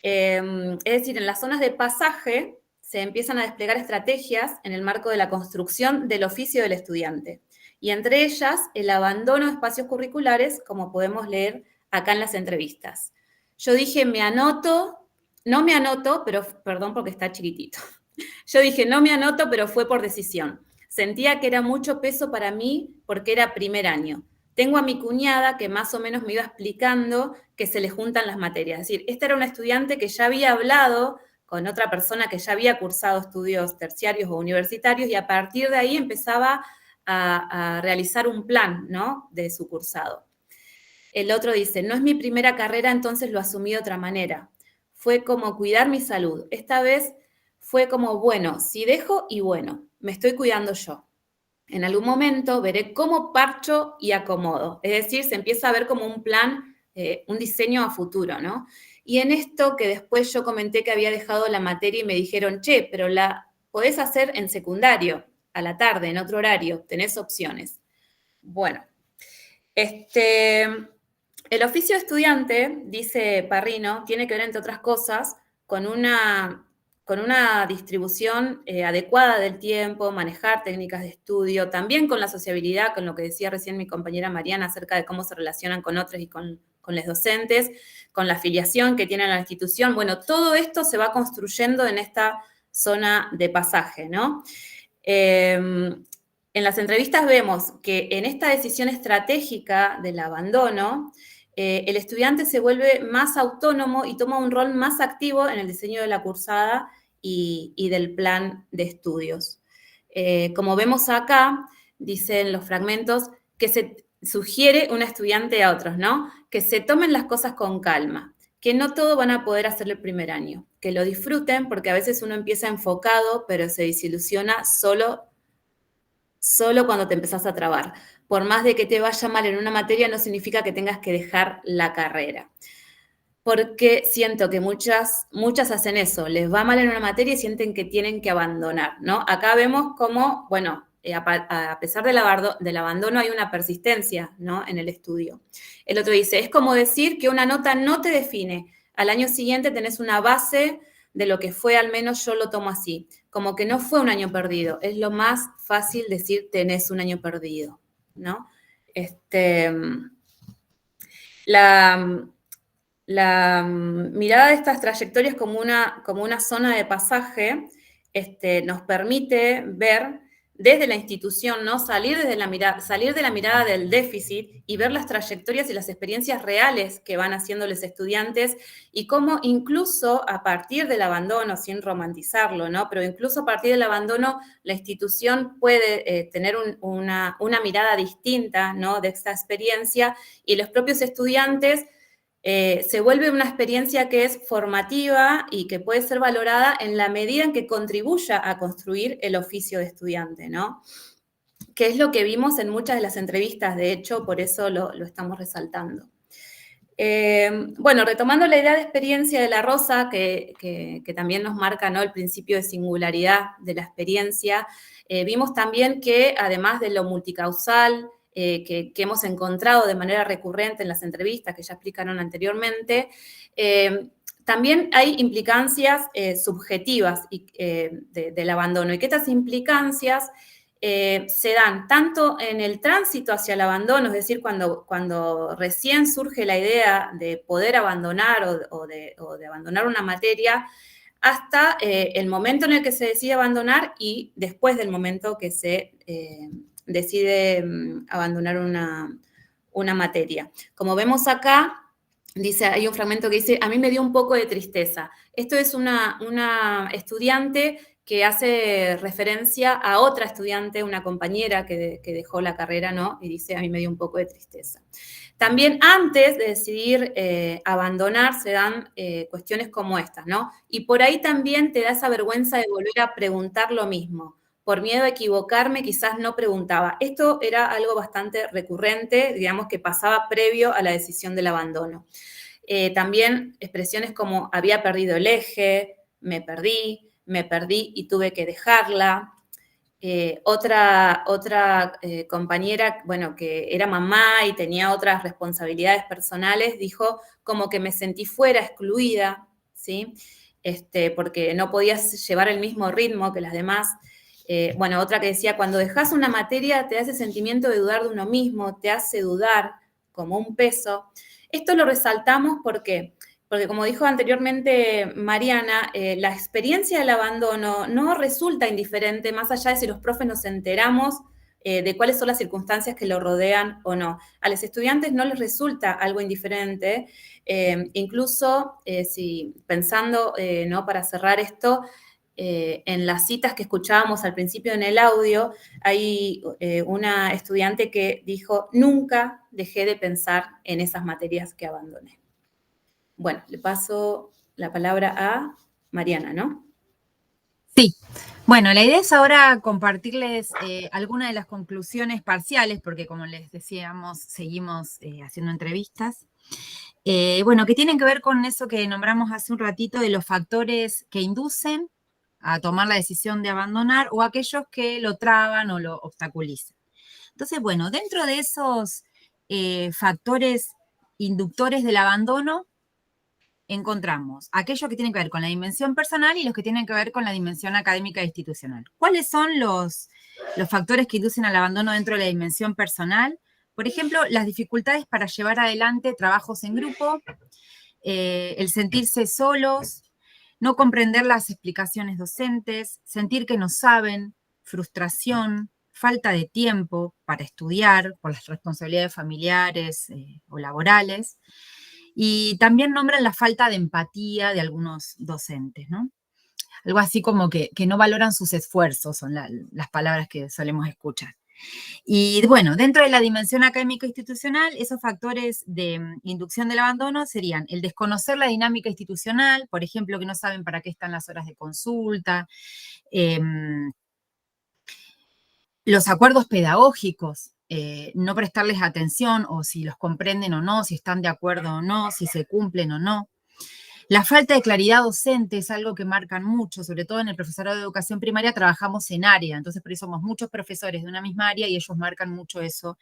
G: Es decir, en las zonas de pasaje se empiezan a desplegar estrategias en el marco de la construcción del oficio del estudiante. Y entre ellas, el abandono de espacios curriculares, como podemos leer acá en las entrevistas. Yo dije, no me anoto, pero, perdón porque está chiquitito. Yo dije, no me anoto, pero fue por decisión. Sentía que era mucho peso para mí porque era primer año. Tengo a mi cuñada que más o menos me iba explicando que se le juntan las materias. Es decir, esta era una estudiante que ya había hablado con otra persona que ya había cursado estudios terciarios o universitarios y a partir de ahí empezaba a realizar un plan, ¿no?, de su cursado. El otro dice, no es mi primera carrera, entonces lo asumí de otra manera. Fue como cuidar mi salud. Esta vez fue como, bueno, si dejo y bueno, me estoy cuidando yo. En algún momento veré cómo parcho y acomodo. Es decir, se empieza a ver como un plan, un diseño a futuro, ¿no? Y en esto que después yo comenté que había dejado la materia y me dijeron, che, pero la podés hacer en secundario, a la tarde, en otro horario, tenés opciones. Bueno, el oficio de estudiante, dice Parrino, tiene que ver, entre otras cosas, con una distribución adecuada del tiempo, manejar técnicas de estudio, también con la sociabilidad, con lo que decía recién mi compañera Mariana acerca de cómo se relacionan con otros y con los docentes, con la afiliación que tienen a la institución. Bueno, todo esto se va construyendo en esta zona de pasaje, ¿no? En las entrevistas vemos que en esta decisión estratégica del abandono, el estudiante se vuelve más autónomo y toma un rol más activo en el diseño de la cursada y del plan de estudios. Como vemos acá, dicen los fragmentos, que se sugiere un estudiante a otros, ¿no? Que se tomen las cosas con calma, que no todo van a poder hacer el primer año, que lo disfruten, porque a veces uno empieza enfocado, pero se desilusiona solo cuando te empezás a trabar. Por más de que te vaya mal en una materia, no significa que tengas que dejar la carrera. Porque siento que muchas hacen eso, les va mal en una materia y sienten que tienen que abandonar, ¿no? Acá vemos cómo, bueno, a pesar del abandono hay una persistencia, ¿no?, en el estudio. El otro dice, es como decir que una nota no te define. Al año siguiente tenés una base de lo que fue, al menos yo lo tomo así, como que no fue un año perdido. Es lo más fácil decir tenés un año perdido, ¿no? La mirada de estas trayectorias como una zona de pasaje nos permite ver desde la institución, ¿no?, salir de la mirada del déficit y ver las trayectorias y las experiencias reales que van haciendo los estudiantes y cómo incluso a partir del abandono, sin romantizarlo, ¿no?, pero incluso a partir del abandono la institución puede tener una mirada distinta, ¿no?, de esta experiencia, y los propios estudiantes se vuelve una experiencia que es formativa y que puede ser valorada en la medida en que contribuya a construir el oficio de estudiante, ¿no? Que es lo que vimos en muchas de las entrevistas, de hecho, por eso lo estamos resaltando. Bueno, retomando la idea de experiencia de la Rosa, que también nos marca, ¿no?, el principio de singularidad de la experiencia, vimos también que además de lo multicausal, que hemos encontrado de manera recurrente en las entrevistas que ya explicaron anteriormente, también hay implicancias subjetivas del abandono, y que estas implicancias se dan tanto en el tránsito hacia el abandono, es decir, cuando recién surge la idea de poder abandonar o de abandonar una materia, hasta el momento en el que se decide abandonar y después del momento que se decide abandonar una materia. Como vemos acá, hay un fragmento que dice, a mí me dio un poco de tristeza. Esto es una estudiante que hace referencia a otra estudiante, una compañera que dejó la carrera, ¿no?, y dice, a mí me dio un poco de tristeza. También antes de decidir abandonar se dan cuestiones como estas, ¿no? Y por ahí también te da esa vergüenza de volver a preguntar lo mismo. Por miedo a equivocarme, quizás no preguntaba. Esto era algo bastante recurrente, digamos, que pasaba previo a la decisión del abandono. También expresiones como había perdido el eje, me perdí y tuve que dejarla. Otra compañera, bueno, que era mamá y tenía otras responsabilidades personales, dijo como que me sentí fuera, excluida, ¿sí? Porque no podías llevar el mismo ritmo que las demás. Bueno, otra que decía, cuando dejas una materia te da ese sentimiento de dudar de uno mismo, te hace dudar como un peso. Esto lo resaltamos porque como dijo anteriormente Mariana, la experiencia del abandono no resulta indiferente, más allá de si los profes nos enteramos de cuáles son las circunstancias que lo rodean o no. A los estudiantes no les resulta algo indiferente, incluso si pensando, ¿no?, para cerrar esto, en las citas que escuchábamos al principio en el audio, hay una estudiante que dijo, nunca dejé de pensar en esas materias que abandoné. Bueno, le paso la palabra a Mariana, ¿no?
E: Sí. Bueno, la idea es ahora compartirles algunas de las conclusiones parciales, porque como les decíamos, seguimos haciendo entrevistas. Bueno, que tienen que ver con eso que nombramos hace un ratito de los factores que inducen a tomar la decisión de abandonar o aquellos que lo traban o lo obstaculizan. Entonces, bueno, dentro de esos factores inductores del abandono, encontramos aquellos que tienen que ver con la dimensión personal y los que tienen que ver con la dimensión académica e institucional. ¿Cuáles son los factores que inducen al abandono dentro de la dimensión personal? Por ejemplo, las dificultades para llevar adelante trabajos en grupo, el sentirse solos, no comprender las explicaciones docentes, sentir que no saben, frustración, falta de tiempo para estudiar por las responsabilidades familiares o laborales. Y también nombran la falta de empatía de algunos docentes, ¿no? Algo así como que no valoran sus esfuerzos, son las palabras que solemos escuchar. Y bueno, dentro de la dimensión académica institucional, esos factores de inducción del abandono serían el desconocer la dinámica institucional, por ejemplo, que no saben para qué están las horas de consulta, los acuerdos pedagógicos, no prestarles atención o si los comprenden o no, si están de acuerdo o no, si se cumplen o no. La falta de claridad docente es algo que marcan mucho, sobre todo en el profesorado de educación primaria trabajamos en área, entonces por eso somos muchos profesores de una misma área y ellos marcan mucho eso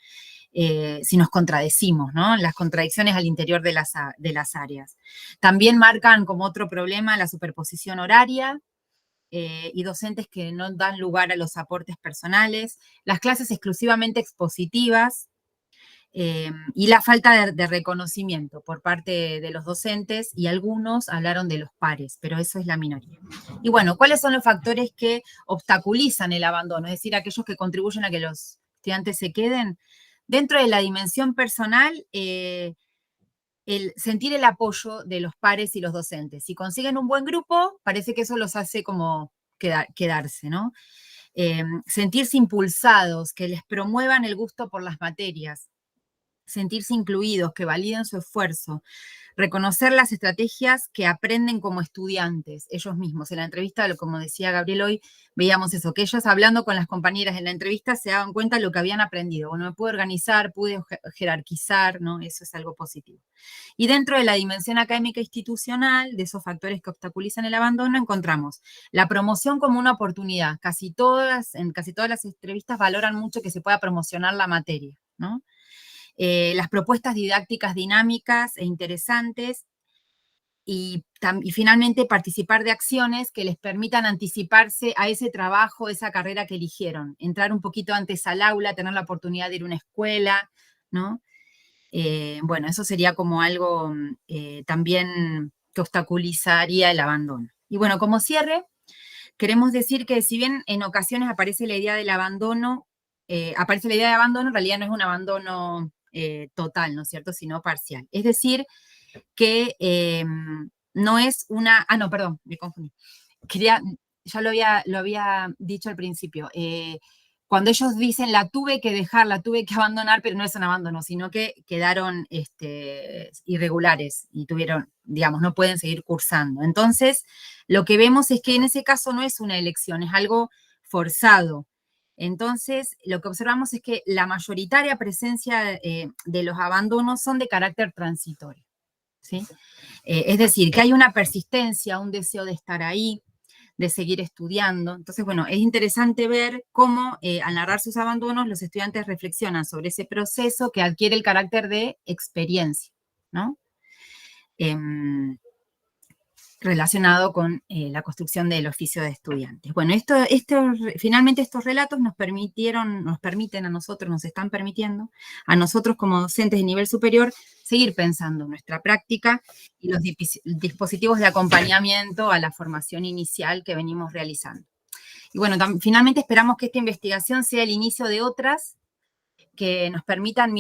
E: si nos contradecimos, ¿no? Las contradicciones al interior de las áreas. También marcan como otro problema la superposición horaria, y docentes que no dan lugar a los aportes personales, las clases exclusivamente expositivas y la falta de reconocimiento por parte de los docentes y algunos hablaron de los pares, pero eso es la minoría. Y bueno, ¿cuáles son los factores que obstaculizan el abandono? Es decir, aquellos que contribuyen a que los estudiantes se queden. Dentro de la dimensión personal, el sentir el apoyo de los pares y los docentes. Si consiguen un buen grupo, parece que eso los hace como quedarse, ¿no? Sentirse impulsados, que les promuevan el gusto por las materias, sentirse incluidos, que validen su esfuerzo, reconocer las estrategias que aprenden como estudiantes, ellos mismos. En la entrevista, como decía Gabriel hoy, veíamos eso, que ellos hablando con las compañeras en la entrevista se daban cuenta de lo que habían aprendido. Bueno, me pude organizar, pude jerarquizar, ¿no? Eso es algo positivo. Y dentro de la dimensión académica institucional, de esos factores que obstaculizan el abandono, encontramos la promoción como una oportunidad. En casi todas las entrevistas valoran mucho que se pueda promocionar la materia, ¿no? Las propuestas didácticas dinámicas e interesantes y finalmente participar de acciones que les permitan anticiparse a ese trabajo, esa carrera que eligieron, entrar un poquito antes al aula, tener la oportunidad de ir a una escuela, ¿no? Bueno, eso sería como algo también que obstaculizaría el abandono. Y bueno, como cierre, queremos decir que si bien en ocasiones aparece la idea del abandono, en realidad no es un abandono total, ¿no es cierto?, sino parcial. Es decir, que no es una... Ah, no, perdón, me confundí. Ya lo había dicho al principio. Cuando ellos dicen la tuve que dejar, la tuve que abandonar, pero no es un abandono, sino que quedaron irregulares y tuvieron, digamos, no pueden seguir cursando. Entonces, lo que vemos es que en ese caso no es una elección, es algo forzado. Entonces, lo que observamos es que la mayoritaria presencia de los abandonos son de carácter transitorio, ¿sí? Es decir, que hay una persistencia, un deseo de estar ahí, de seguir estudiando. Entonces, bueno, es interesante ver cómo al narrar sus abandonos los estudiantes reflexionan sobre ese proceso que adquiere el carácter de experiencia, ¿no? Relacionado con la construcción del oficio de estudiantes. Bueno, finalmente estos relatos nos están permitiendo a nosotros como docentes de nivel superior seguir pensando en nuestra práctica y los dispositivos de acompañamiento a la formación inicial que venimos realizando. Y bueno, finalmente esperamos que esta investigación sea el inicio de otras que nos permitan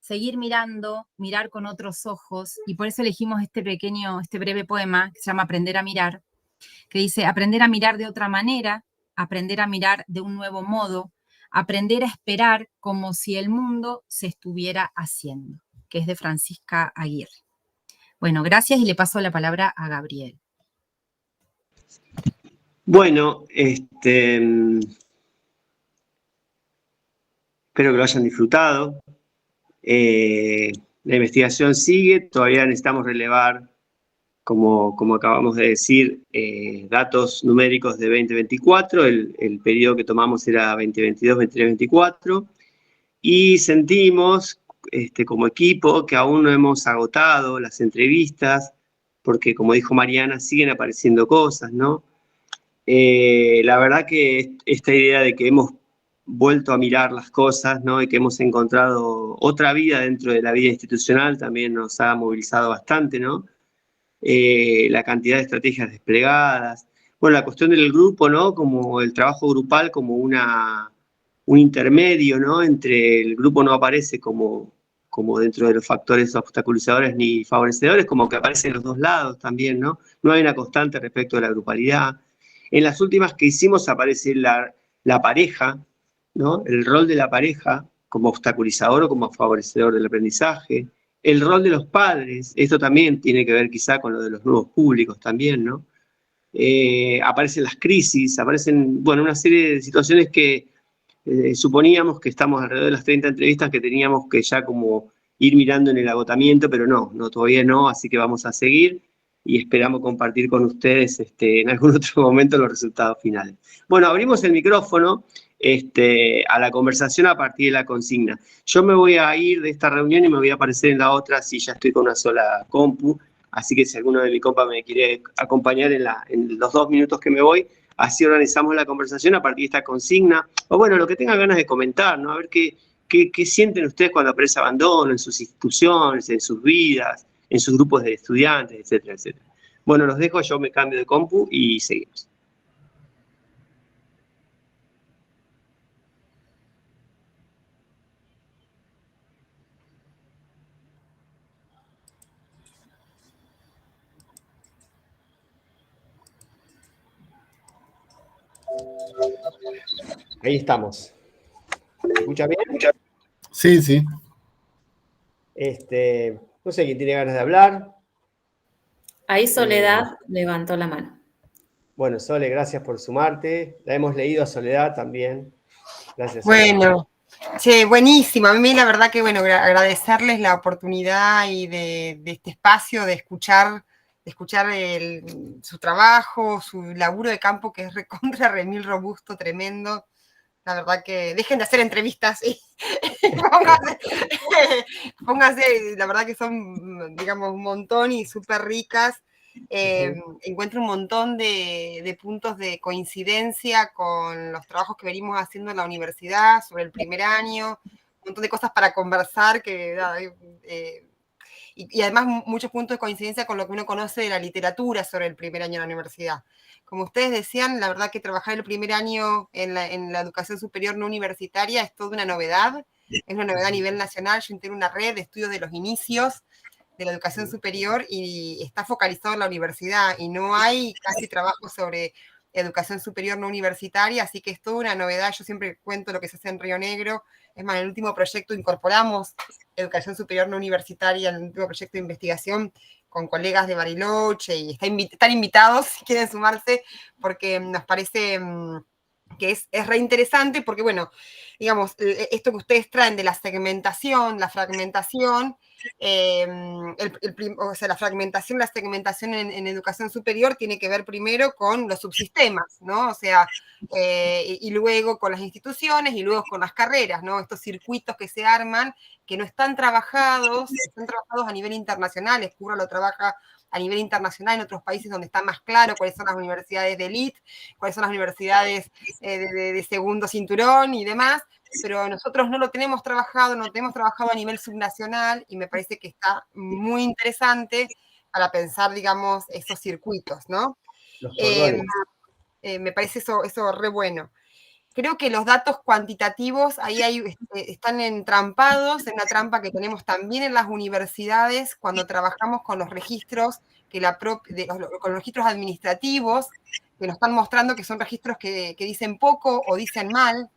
E: seguir mirando, mirar con otros ojos, y por eso elegimos este breve poema que se llama Aprender a mirar, que dice aprender a mirar de otra manera, aprender a mirar de un nuevo modo, aprender a esperar como si el mundo se estuviera haciendo, que es de Francisca Aguirre. Bueno, gracias y le paso la palabra a Gabriel.
A: Bueno, espero que lo hayan disfrutado. La investigación sigue, todavía necesitamos relevar, como acabamos de decir, datos numéricos de 2024, el periodo que tomamos era 2022-2024, y sentimos como equipo que aún no hemos agotado las entrevistas, porque como dijo Mariana, siguen apareciendo cosas, ¿no? La verdad que esta idea de que hemos vuelto a mirar las cosas, ¿no? Y que hemos encontrado otra vida dentro de la vida institucional también nos ha movilizado bastante, ¿no? La cantidad de estrategias desplegadas, bueno, la cuestión del grupo, ¿no? Como el trabajo grupal como un intermedio, ¿no? Entre el grupo no aparece como dentro de los factores obstaculizadores ni favorecedores, como que aparece en los dos lados también, ¿no? No hay una constante respecto de la grupalidad. En las últimas que hicimos aparece la pareja, ¿no? El rol de la pareja como obstaculizador o como favorecedor del aprendizaje. El rol de los padres, esto también tiene que ver quizá con lo de los nuevos públicos también, ¿no? Aparecen las crisis, aparecen, bueno, una serie de situaciones que suponíamos que estamos alrededor de las 30 entrevistas que teníamos que ya como ir mirando en el agotamiento, pero no, todavía no, así que vamos a seguir y esperamos compartir con ustedes en algún otro momento los resultados finales. Bueno, abrimos el micrófono a la conversación a partir de la consigna. Yo me voy a ir de esta reunión y me voy a aparecer en la otra si ya estoy con una sola compu, así que si alguno de mi compa me quiere acompañar en los 2 minutos que me voy, así organizamos la conversación a partir de esta consigna, o bueno, lo que tengan ganas de comentar, ¿no? A ver qué sienten ustedes cuando aparece abandono en sus instituciones, en sus vidas, en sus grupos de estudiantes, etcétera, etcétera. Bueno, los dejo, yo me cambio de compu y seguimos. Ahí estamos. ¿Me escucha bien?
H: Sí, sí.
A: No sé quién tiene ganas de hablar.
G: Ahí Soledad levantó la mano.
A: Bueno, Sole, gracias por sumarte. La hemos leído a Soledad también. Gracias. Soledad.
I: Bueno, sí, buenísimo. A mí la verdad que, bueno, agradecerles la oportunidad y de este espacio, de escuchar su trabajo, su laburo de campo, que es recontra remil robusto, tremendo. La verdad que dejen de hacer entrevistas y pónganse, la verdad que son, digamos, un montón y súper ricas. Encuentro un montón de puntos de coincidencia con los trabajos que venimos haciendo en la universidad sobre el primer año, un montón de cosas para conversar y además muchos puntos de coincidencia con lo que uno conoce de la literatura sobre el primer año de la universidad. Como ustedes decían, la verdad que trabajar el primer año en la educación superior no universitaria es toda una novedad, es una novedad a nivel nacional. Yo integro una red de estudios de los inicios de la educación superior y está focalizado en la universidad y no hay casi trabajo sobre educación superior no universitaria, así que es toda una novedad. Yo siempre cuento lo que se hace en Río Negro. Es más, en el último proyecto incorporamos educación superior no universitaria, en el último proyecto de investigación con colegas de Bariloche, y están invitados si quieren sumarse, porque nos parece que es reinteresante, porque bueno, digamos, esto que ustedes traen de la segmentación, la fragmentación, la fragmentación, la segmentación en educación superior tiene que ver primero con los subsistemas, ¿no? O sea, y luego con las instituciones y luego con las carreras, ¿no? Estos circuitos que se arman, que no están trabajados, están trabajados a nivel internacional. Escurra lo trabaja a nivel internacional en otros países donde está más claro cuáles son las universidades de élite, cuáles son las universidades de segundo cinturón y demás, pero nosotros no lo tenemos trabajado, no lo tenemos trabajado a nivel subnacional y me parece que está muy interesante para pensar, digamos, esos circuitos, ¿no? Me parece eso re bueno. creo que los datos cuantitativos ahí están entrampados en una trampa que tenemos también en las universidades cuando trabajamos con los registros, con los registros administrativos, que nos están mostrando que son registros que dicen poco o dicen mal,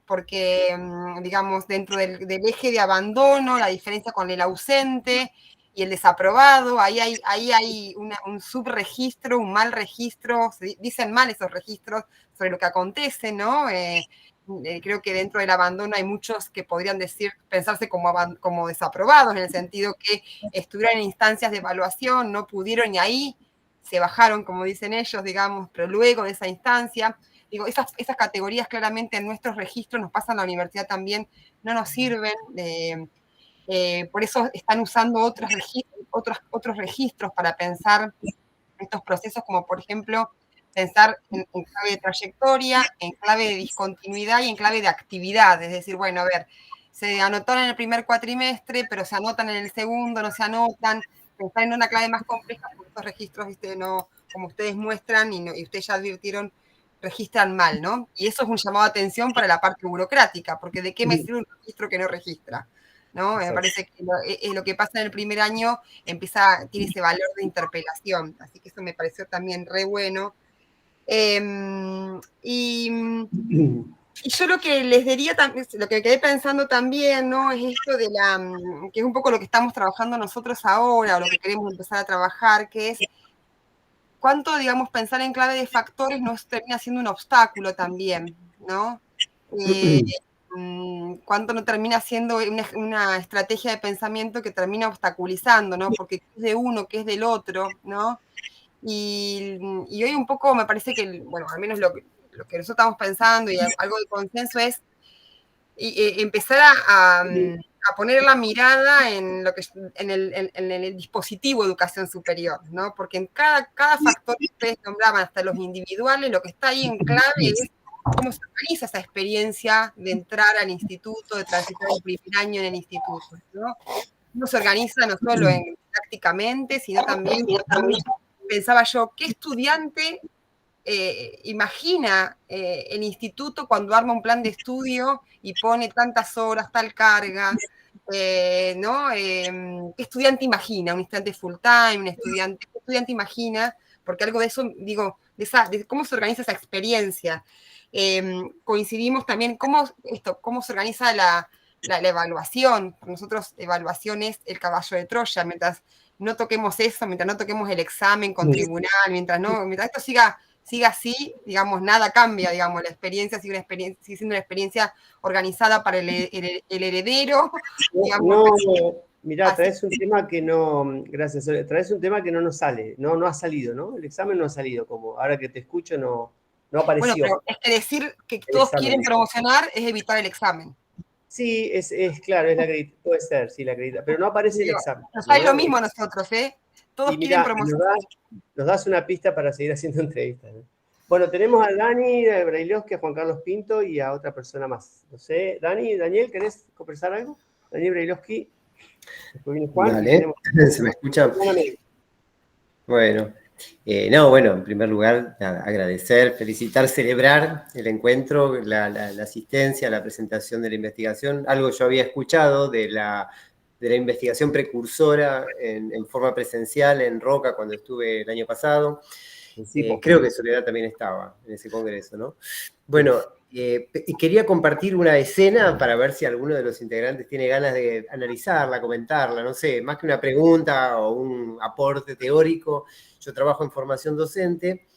I: porque, digamos, dentro del eje de abandono, la diferencia con el ausente y el desaprobado, ahí hay un subregistro, un mal registro, dicen mal esos registros sobre lo que acontece, ¿no? Creo que dentro del abandono hay muchos que podrían pensarse como desaprobados, en el sentido que estuvieron en instancias de evaluación, no pudieron y ahí se bajaron, como dicen ellos, digamos, pero luego de esa instancia, digo, esas categorías claramente en nuestros registros, nos pasan a la universidad también, no nos sirven, por eso están usando otros registros para pensar estos procesos, como por ejemplo, pensar en clave de trayectoria, en clave de discontinuidad y en clave de actividad. Es decir, bueno, a ver, se anotaron en el primer cuatrimestre, pero se anotan en el segundo, no se anotan. Pensar en una clave más compleja, porque estos registros, ¿viste? No, como ustedes muestran y ustedes ya advirtieron, registran mal, ¿no? Y eso es un llamado de atención para la parte burocrática, porque ¿de qué me sirve un registro que no registra? ¿No? Me parece que lo que pasa en el primer año tiene ese valor de interpelación, así que eso me pareció también re bueno. Y yo lo que les diría, lo que quedé pensando también, ¿no? Es esto que es un poco lo que estamos trabajando nosotros ahora, o lo que queremos empezar a trabajar, que es cuánto, digamos, pensar en clave de factores nos termina siendo un obstáculo también, ¿no? Cuánto no termina siendo una estrategia de pensamiento que termina obstaculizando, ¿no? Porque qué es de uno, qué es del otro, ¿no? Y hoy un poco me parece que, bueno, al menos lo que nosotros estamos pensando y algo de consenso es empezar a poner la mirada en el dispositivo de educación superior, ¿no? Porque en cada factor que ustedes nombraban, hasta los individuales, lo que está ahí en clave es cómo se organiza esa experiencia de entrar al instituto, de transitar el primer año en el instituto, ¿no? Cómo se organiza no solo prácticamente, sino también, pensaba yo, ¿qué estudiante imagina el instituto cuando arma un plan de estudio y pone tantas horas, tal carga? ¿No? ¿Qué estudiante imagina? ¿Un estudiante full time? ¿Qué estudiante imagina? Porque algo de eso, digo, de cómo se organiza esa experiencia. Coincidimos también cómo se organiza la evaluación. Para nosotros, evaluación es el caballo de Troya. Mientras no toquemos eso, mientras no toquemos el examen con tribunal, mientras esto siga así, digamos, nada cambia, digamos, la experiencia sigue siendo una experiencia organizada para el heredero.
A: Digamos, mirá, traes un tema que no, gracias, traes un tema que no nos sale, no ha salido, ¿no? El examen no ha salido, como ahora que te escucho no apareció.
I: Bueno, pero es que decir que todos quieren promocionar es evitar el examen.
A: Sí, es claro, puede ser, sí, la acredita, pero no aparece el examen.
I: Nos sale lo mismo a nosotros, ¿eh? Todos quieren promocionar.
A: Nos das una pista para seguir haciendo entrevistas, ¿no? Bueno, tenemos a Dani Brailovsky, a Juan Carlos Pinto y a otra persona más. No sé, Daniel, ¿querés conversar algo? Daniel Brailovsky. Después viene Juan.
H: Vale, ¿se me escucha? Bueno, en primer lugar, agradecer, felicitar, celebrar el encuentro, la asistencia, la presentación de la investigación. Algo yo había escuchado de la investigación precursora en forma presencial en Roca cuando estuve el año pasado. Sí, creo que Soledad también estaba en ese congreso, ¿no? Bueno, quería compartir una escena para ver si alguno de los integrantes tiene ganas de analizarla, comentarla, no sé, más que una pregunta o un aporte teórico. Yo trabajo en formación docente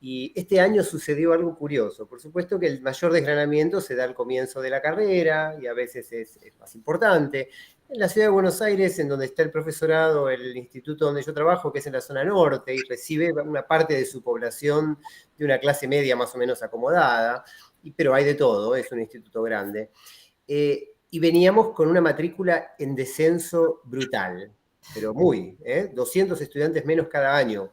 H: y este año sucedió algo curioso. Por supuesto que el mayor desgranamiento se da al comienzo de la carrera y a veces es más importante. En la ciudad de Buenos Aires, en donde está el profesorado, el instituto donde yo trabajo, que es en la zona norte, y recibe una parte de su población de una clase media más o menos acomodada, pero hay de todo, es un instituto grande. Y veníamos con una matrícula en descenso brutal, pero 200 estudiantes menos cada año.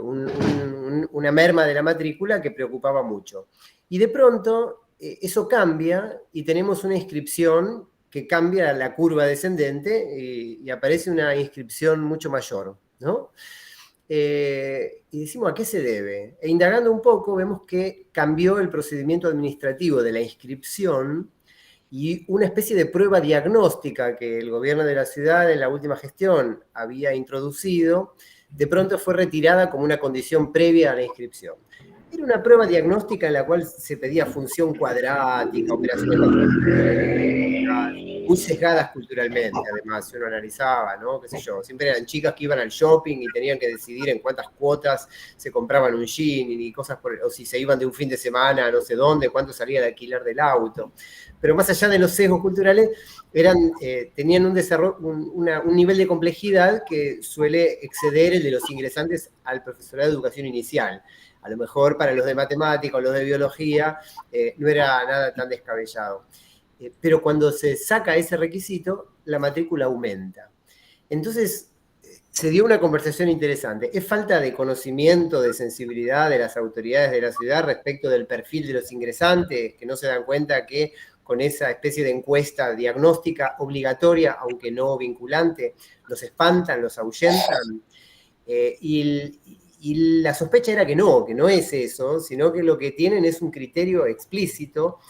H: Una merma de la matrícula que preocupaba mucho. Y de pronto eso cambia y tenemos una inscripción que cambia la curva descendente y aparece una inscripción mucho mayor, ¿no? y decimos, ¿a qué se debe? E indagando un poco, vemos que cambió el procedimiento administrativo de la inscripción y una especie de prueba diagnóstica que el gobierno de la ciudad en la última gestión había introducido, de pronto fue retirada como una condición previa a la inscripción. Era una prueba diagnóstica en la cual se pedía función cuadrática, operaciones muy sesgadas culturalmente, además, si uno analizaba, ¿no? Qué sé yo, siempre eran chicas que iban al shopping y tenían que decidir en cuántas cuotas se compraban un jean y cosas o si se iban de un fin de semana a no sé dónde, cuánto salía de alquiler del auto. Pero más allá de los sesgos culturales, tenían un nivel de complejidad que suele exceder el de los ingresantes al profesorado de educación inicial. A lo mejor para los de matemática o los de biología no era nada tan descabellado. Pero cuando se saca ese requisito, la matrícula aumenta. Entonces, se dio una conversación interesante. ¿Es falta de conocimiento, de sensibilidad de las autoridades de la ciudad respecto del perfil de los ingresantes, que no se dan cuenta que con esa especie de encuesta diagnóstica obligatoria, aunque no vinculante, los espantan, los ahuyentan? Y la sospecha era que no es eso, sino que lo que tienen es un criterio explícito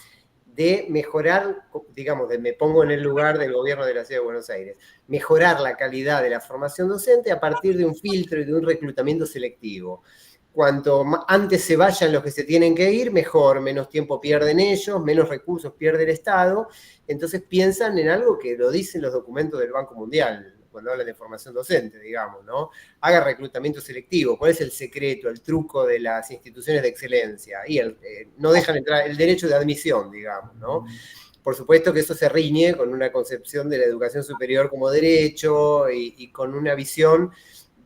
H: de mejorar, digamos, me pongo en el lugar del gobierno de la Ciudad de Buenos Aires, mejorar la calidad de la formación docente a partir de un filtro y de un reclutamiento selectivo. Cuanto antes se vayan los que se tienen que ir, mejor, menos tiempo pierden ellos, menos recursos pierde el Estado, entonces piensan en algo que lo dicen los documentos del Banco Mundial, cuando hablan de formación docente, digamos, ¿no? Haga reclutamiento selectivo. ¿Cuál es el secreto, el truco de las instituciones de excelencia? Y no dejan entrar el derecho de admisión, digamos, ¿no? Por supuesto que eso se riñe con una concepción de la educación superior como derecho y con una visión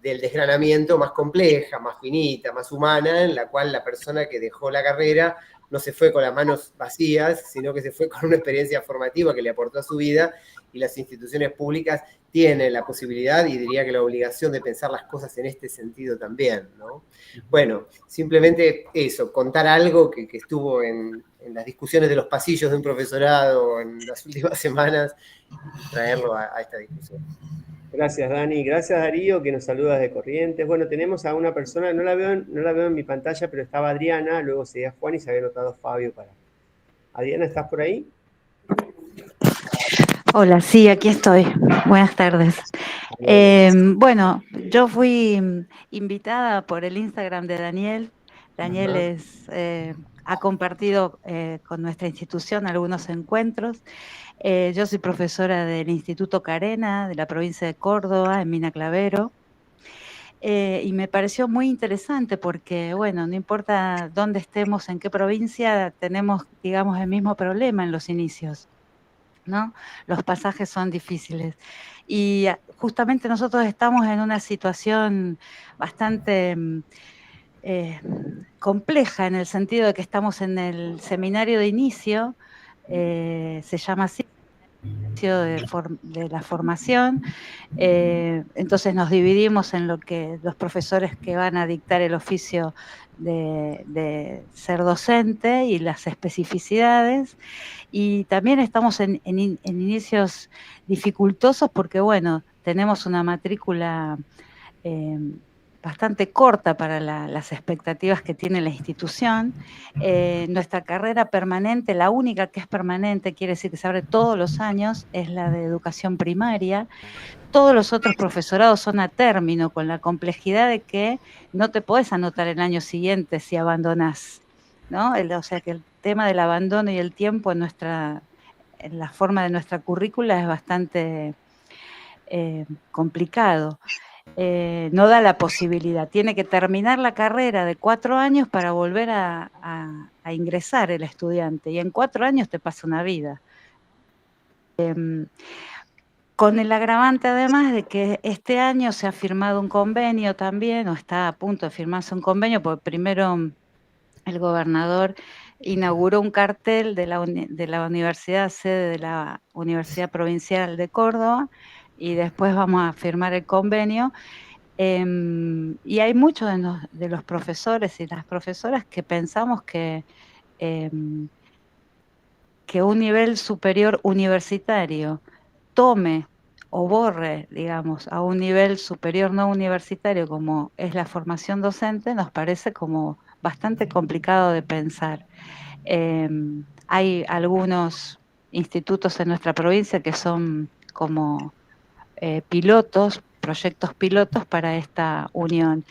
H: del desgranamiento más compleja, más finita, más humana, en la cual la persona que dejó la carrera no se fue con las manos vacías, sino que se fue con una experiencia formativa que le aportó a su vida, y las instituciones públicas tienen la posibilidad y diría que la obligación de pensar las cosas en este sentido también, ¿no? Bueno, simplemente eso, contar algo que estuvo en las discusiones de los pasillos de un profesorado en las últimas semanas, traerlo a esta discusión.
A: Gracias, Dani. Gracias, Darío, que nos saluda desde Corrientes. Bueno, tenemos a una persona, no la veo en mi pantalla, pero estaba Adriana, luego seguía Juan y se había anotado Fabio para... Adriana, ¿estás por ahí?
J: Hola, sí, aquí estoy. Buenas tardes. Bueno, yo fui invitada por el Instagram de Daniel. Daniel ha compartido con nuestra institución algunos encuentros. Yo soy profesora del Instituto Carena, de la provincia de Córdoba, en Mina Clavero. Y me pareció muy interesante porque, bueno, no importa dónde estemos, en qué provincia, tenemos, digamos, el mismo problema en los inicios, ¿no? Los pasajes son difíciles. Y justamente nosotros estamos en una situación bastante compleja, en el sentido de que estamos en el seminario de inicio, se llama así, de la formación, entonces nos dividimos en lo que los profesores que van a dictar el oficio de ser docente y las especificidades, y también estamos en inicios dificultosos porque, bueno, tenemos una matrícula bastante corta para las expectativas que tiene la institución. Nuestra carrera permanente, la única que es permanente, quiere decir que se abre todos los años, es la de educación primaria. Todos los otros profesorados son a término, con la complejidad de que no te podés anotar el año siguiente si abandonás, ¿no? O sea que el tema del abandono y el tiempo en la forma de nuestra currícula es bastante complicado. No da la posibilidad, tiene que terminar la carrera de 4 años para volver a ingresar el estudiante, y en 4 años te pasa una vida. Con el agravante además de que este año se ha firmado un convenio también, o está a punto de firmarse un convenio, porque primero el gobernador inauguró un cartel de la universidad sede de la Universidad Provincial de Córdoba, y después vamos a firmar el convenio, y hay muchos de los profesores y las profesoras que pensamos que un nivel superior universitario tome o borre, digamos, a un nivel superior no universitario como es la formación docente, nos parece como bastante complicado de pensar. Hay algunos institutos en nuestra provincia que son como pilotos, proyectos pilotos para esta unión.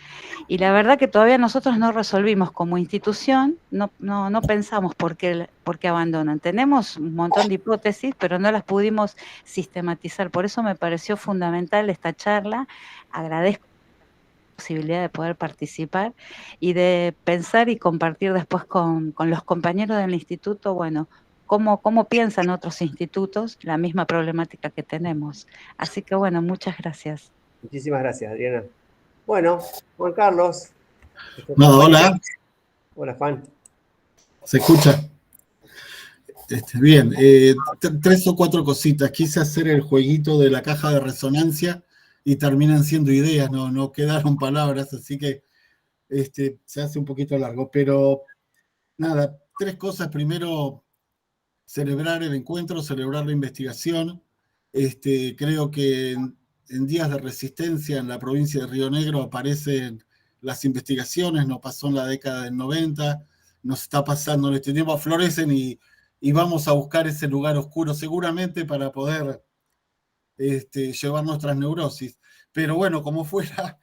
J: Y la verdad que todavía nosotros no resolvimos como institución, no pensamos por qué abandonan. Tenemos un montón de hipótesis, pero no las pudimos sistematizar. Por eso me pareció fundamental esta charla. Agradezco la posibilidad de poder participar y de pensar y compartir después con los compañeros del instituto, bueno, cómo piensan otros institutos la misma problemática que tenemos. Así que bueno, muchas gracias.
A: Muchísimas gracias, Adriana. Bueno, Juan Carlos.
K: No, hola.
A: Hola, Juan.
K: ¿Se escucha? Bien, 3 o 4 cositas. Quise hacer el jueguito de la caja de resonancia y terminan siendo ideas, no quedaron palabras, así que se hace un poquito largo. Pero nada, 3 cosas. Primero, celebrar el encuentro, celebrar la investigación. Creo que en días de resistencia en la provincia de Río Negro aparecen las investigaciones, nos pasó en la década del 90, nos está pasando en este tiempo, florecen y vamos a buscar ese lugar oscuro seguramente para poder llevar nuestras neurosis. Pero bueno, como fuera,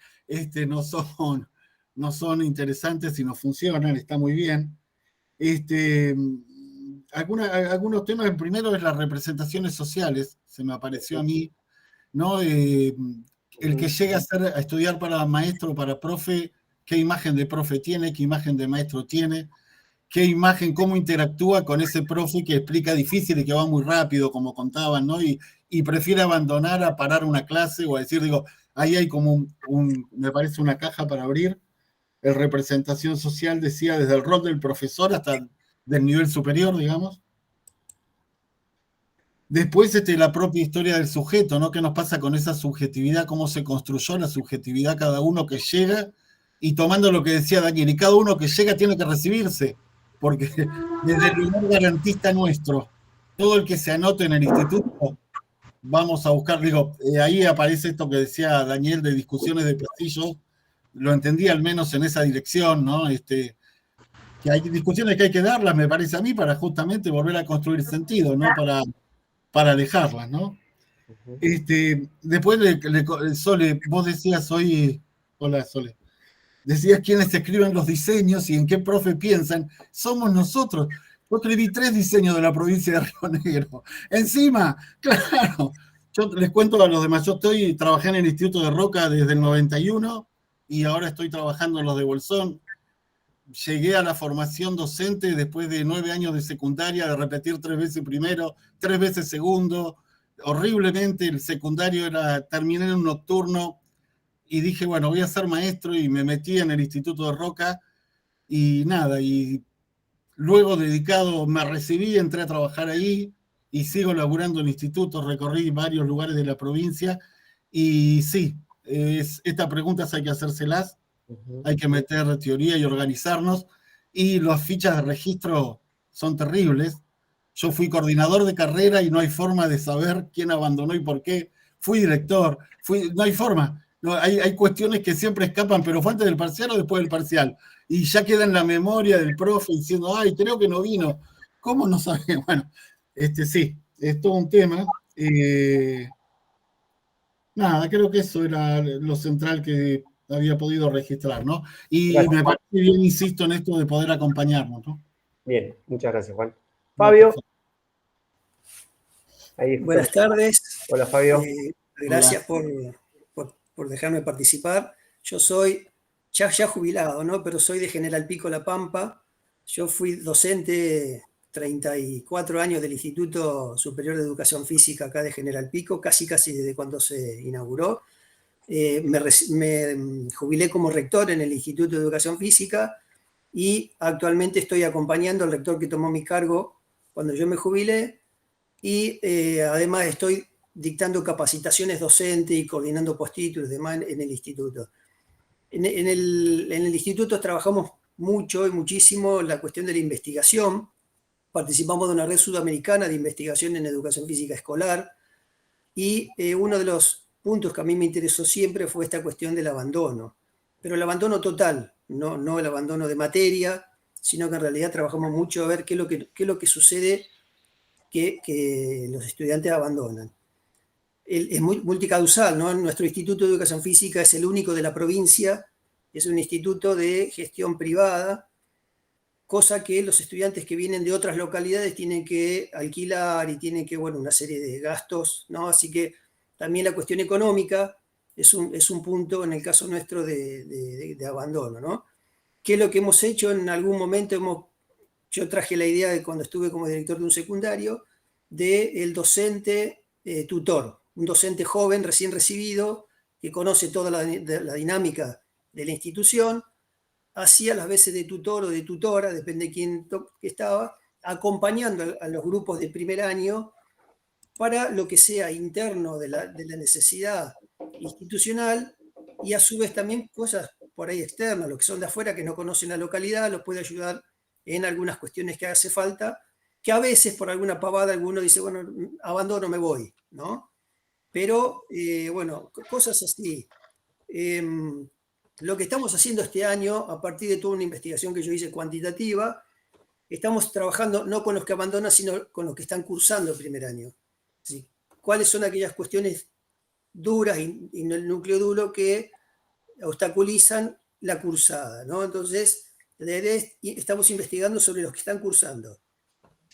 K: no son interesantes y no funcionan, está muy bien. Algunos temas, el primero es las representaciones sociales, se me apareció a mí, ¿no? El que llega a estudiar para maestro, para profe, qué imagen de profe tiene, qué imagen de maestro tiene, qué imagen, cómo interactúa con ese profe que explica difícil y que va muy rápido, como contaban, ¿no? Y prefiere abandonar a parar una clase o a decir, ahí hay como me parece una caja para abrir. El representación social decía desde el rol del profesor hasta del nivel superior, digamos. Después la propia historia del sujeto, ¿no? ¿Qué nos pasa con esa subjetividad? ¿Cómo se construyó la subjetividad cada uno que llega? Y tomando lo que decía Daniel, y cada uno que llega tiene que recibirse, porque desde el lugar garantista nuestro, todo el que se anote en el instituto, vamos a buscar, ahí aparece esto que decía Daniel de discusiones de pasillos, lo entendí al menos en esa dirección, ¿no? Que hay discusiones que hay que darlas, me parece a mí, para justamente volver a construir sentido, ¿no? Para alejarlas, ¿no? Después, Sole, vos decías hoy, hola Sole, decías quiénes escriben los diseños y en qué profe piensan, somos nosotros. Yo escribí 3 diseños de la provincia de Río Negro. Encima, claro, yo les cuento a los demás, trabajé en el Instituto de Roca desde el 91 y ahora estoy trabajando en los de Bolsón. Llegué a la formación docente después de 9 años de secundaria, de repetir 3 veces primero, 3 veces segundo. Horriblemente, el secundario terminé en un nocturno y dije, bueno, voy a ser maestro y me metí en el Instituto de Roca y nada, y luego me recibí, entré a trabajar ahí y sigo laburando en el instituto, recorrí varios lugares de la provincia y sí, estas preguntas hay que hacérselas. Hay que meter teoría y organizarnos, y las fichas de registro son terribles. Yo fui coordinador de carrera y no hay forma de saber quién abandonó y por qué. Fui director, no hay forma. No, hay cuestiones que siempre escapan, pero fue antes del parcial o después del parcial. Y ya queda en la memoria del profe diciendo, ay, creo que no vino. ¿Cómo no sabe? Bueno, sí, es todo un tema. Nada, creo que eso era lo central que había podido registrar, ¿no? Y gracias, me parece bien, insisto, en esto de poder acompañarnos, ¿no?
A: Bien, muchas gracias, Juan. Fabio.
L: Buenas tardes.
A: Hola, Fabio.
L: Gracias por dejarme participar. Yo soy ya jubilado, ¿no? Pero soy de General Pico, La Pampa. Yo fui docente 34 años del Instituto Superior de Educación Física acá de General Pico, casi desde cuando se inauguró. Me jubilé como rector en el Instituto de Educación Física y actualmente estoy acompañando al rector que tomó mi cargo cuando yo me jubilé y además estoy dictando capacitaciones docentes y coordinando postítulos y demás en el instituto. En el instituto trabajamos mucho y muchísimo la cuestión de la investigación. Participamos de una red sudamericana de investigación en educación física escolar Y uno de los puntos que a mí me interesó siempre fue esta cuestión del abandono, pero el abandono total, no el abandono de materia, sino que en realidad trabajamos mucho a ver qué es lo que sucede que los estudiantes abandonan. Es muy multicausal, ¿no? Nuestro Instituto de Educación Física es el único de la provincia, es un instituto de gestión privada, cosa que los estudiantes que vienen de otras localidades tienen que alquilar y tienen que, bueno, una serie de gastos, ¿no? Así que también la cuestión económica es un punto en el caso nuestro de abandono, ¿no? ¿Qué es lo que hemos hecho? En algún momento yo traje la idea de cuando estuve como director de un secundario, del docente tutor, un docente joven recién recibido que conoce toda la dinámica de la institución, hacía las veces de tutor o de tutora, depende de quién estaba, acompañando a los grupos de primer año para lo que sea interno de la necesidad institucional y a su vez también cosas por ahí externas, lo que son de afuera que no conocen la localidad, los puede ayudar en algunas cuestiones que hace falta, que a veces por alguna pavada alguno dice, bueno, abandono, me voy, ¿no? Pero, bueno, cosas así. Lo que estamos haciendo este año, a partir de toda una investigación que yo hice cuantitativa, estamos trabajando no con los que abandonan, sino con los que están cursando el primer año. ¿Sí? ¿Cuáles son aquellas cuestiones duras y no el núcleo duro que obstaculizan la cursada, ¿no? Entonces, estamos investigando sobre los que están cursando.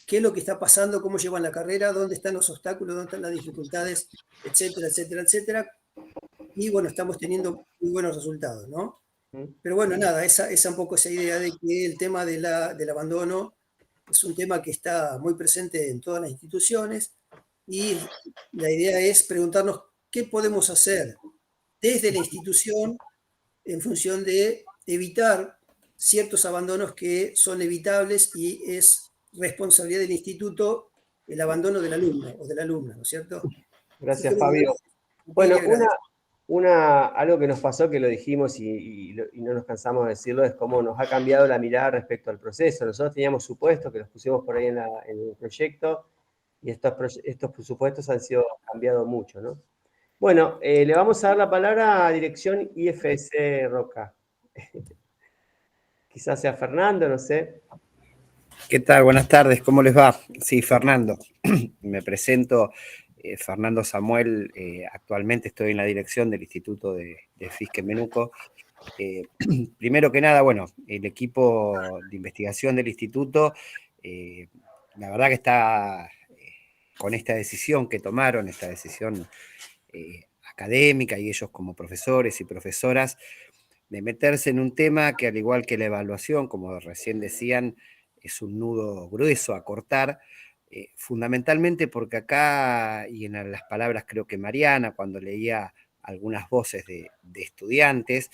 L: ¿Qué es lo que está pasando? ¿Cómo llevan la carrera? ¿Dónde están los obstáculos? ¿Dónde están las dificultades? Etcétera, etcétera, etcétera. Y bueno, estamos teniendo muy buenos resultados, ¿no? Pero bueno, nada, esa un poco esa idea de que el tema del abandono es un tema que está muy presente en todas las instituciones y la idea es preguntarnos qué podemos hacer desde la institución en función de evitar ciertos abandonos que son evitables y es responsabilidad del instituto el abandono del alumno o de la alumna, ¿no es cierto?
A: Gracias, Fabio. Bueno, algo que nos pasó, que lo dijimos y no nos cansamos de decirlo, es cómo nos ha cambiado la mirada respecto al proceso. Nosotros teníamos supuestos que los pusimos por ahí en el proyecto y estos presupuestos han sido cambiados mucho, ¿no? Bueno, le vamos a dar la palabra a Dirección IFS Roca. Quizás sea Fernando, no sé.
M: ¿Qué tal? Buenas tardes, ¿cómo les va? Sí, Fernando. Me presento, Fernando Samuel, actualmente estoy en la dirección del Instituto de Fisque Menuco. Primero que nada, bueno, el equipo de investigación del instituto, la verdad que está con esta decisión que tomaron, esta decisión académica y ellos como profesores y profesoras, de meterse en un tema que al igual que la evaluación, como recién decían, es un nudo grueso a cortar, fundamentalmente porque acá, y en las palabras creo que Mariana, cuando leía algunas voces de estudiantes,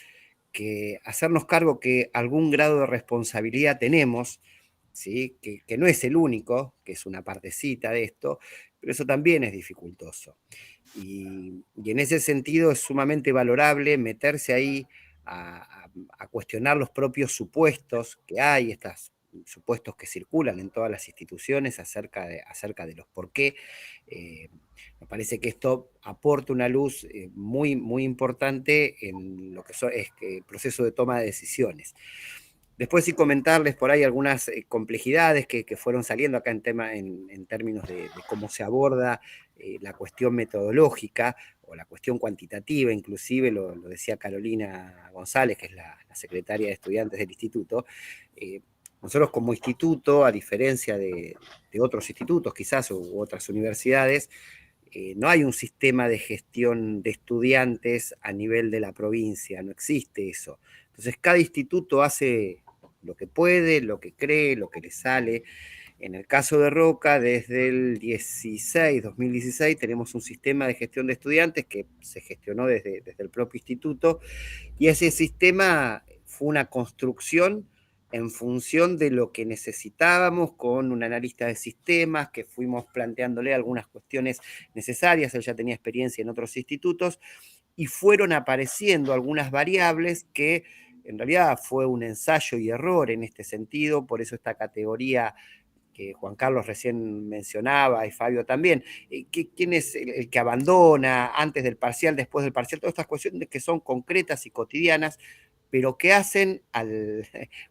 M: que hacernos cargo que algún grado de responsabilidad tenemos, ¿sí? Que no es el único, que es una partecita de esto, pero eso también es dificultoso. Y en ese sentido es sumamente valorable meterse ahí a cuestionar los propios supuestos que hay, estos supuestos que circulan en todas las instituciones acerca de los por qué. Me parece que esto aporta una luz muy, muy importante en lo que es el proceso de toma de decisiones. Después sí comentarles por ahí algunas complejidades que fueron saliendo acá en términos de cómo se aborda la cuestión metodológica o la cuestión cuantitativa, inclusive lo decía Carolina González, que es la secretaria de estudiantes del instituto. Nosotros como instituto, a diferencia de otros institutos quizás u otras universidades, no hay un sistema de gestión de estudiantes a nivel de la provincia, no existe eso. Entonces cada instituto hace lo que puede, lo que cree, lo que le sale. En el caso de Roca, desde el 2016, tenemos un sistema de gestión de estudiantes que se gestionó desde el propio instituto, y ese sistema fue una construcción en función de lo que necesitábamos, con un analista de sistemas que fuimos planteándole algunas cuestiones necesarias. Él ya tenía experiencia en otros institutos, y fueron apareciendo algunas variables que en realidad fue un ensayo y error en este sentido, por eso esta categoría Juan Carlos recién mencionaba y Fabio también. ¿Quién es el que abandona antes del parcial, después del parcial? Todas estas cuestiones que son concretas y cotidianas, pero que hacen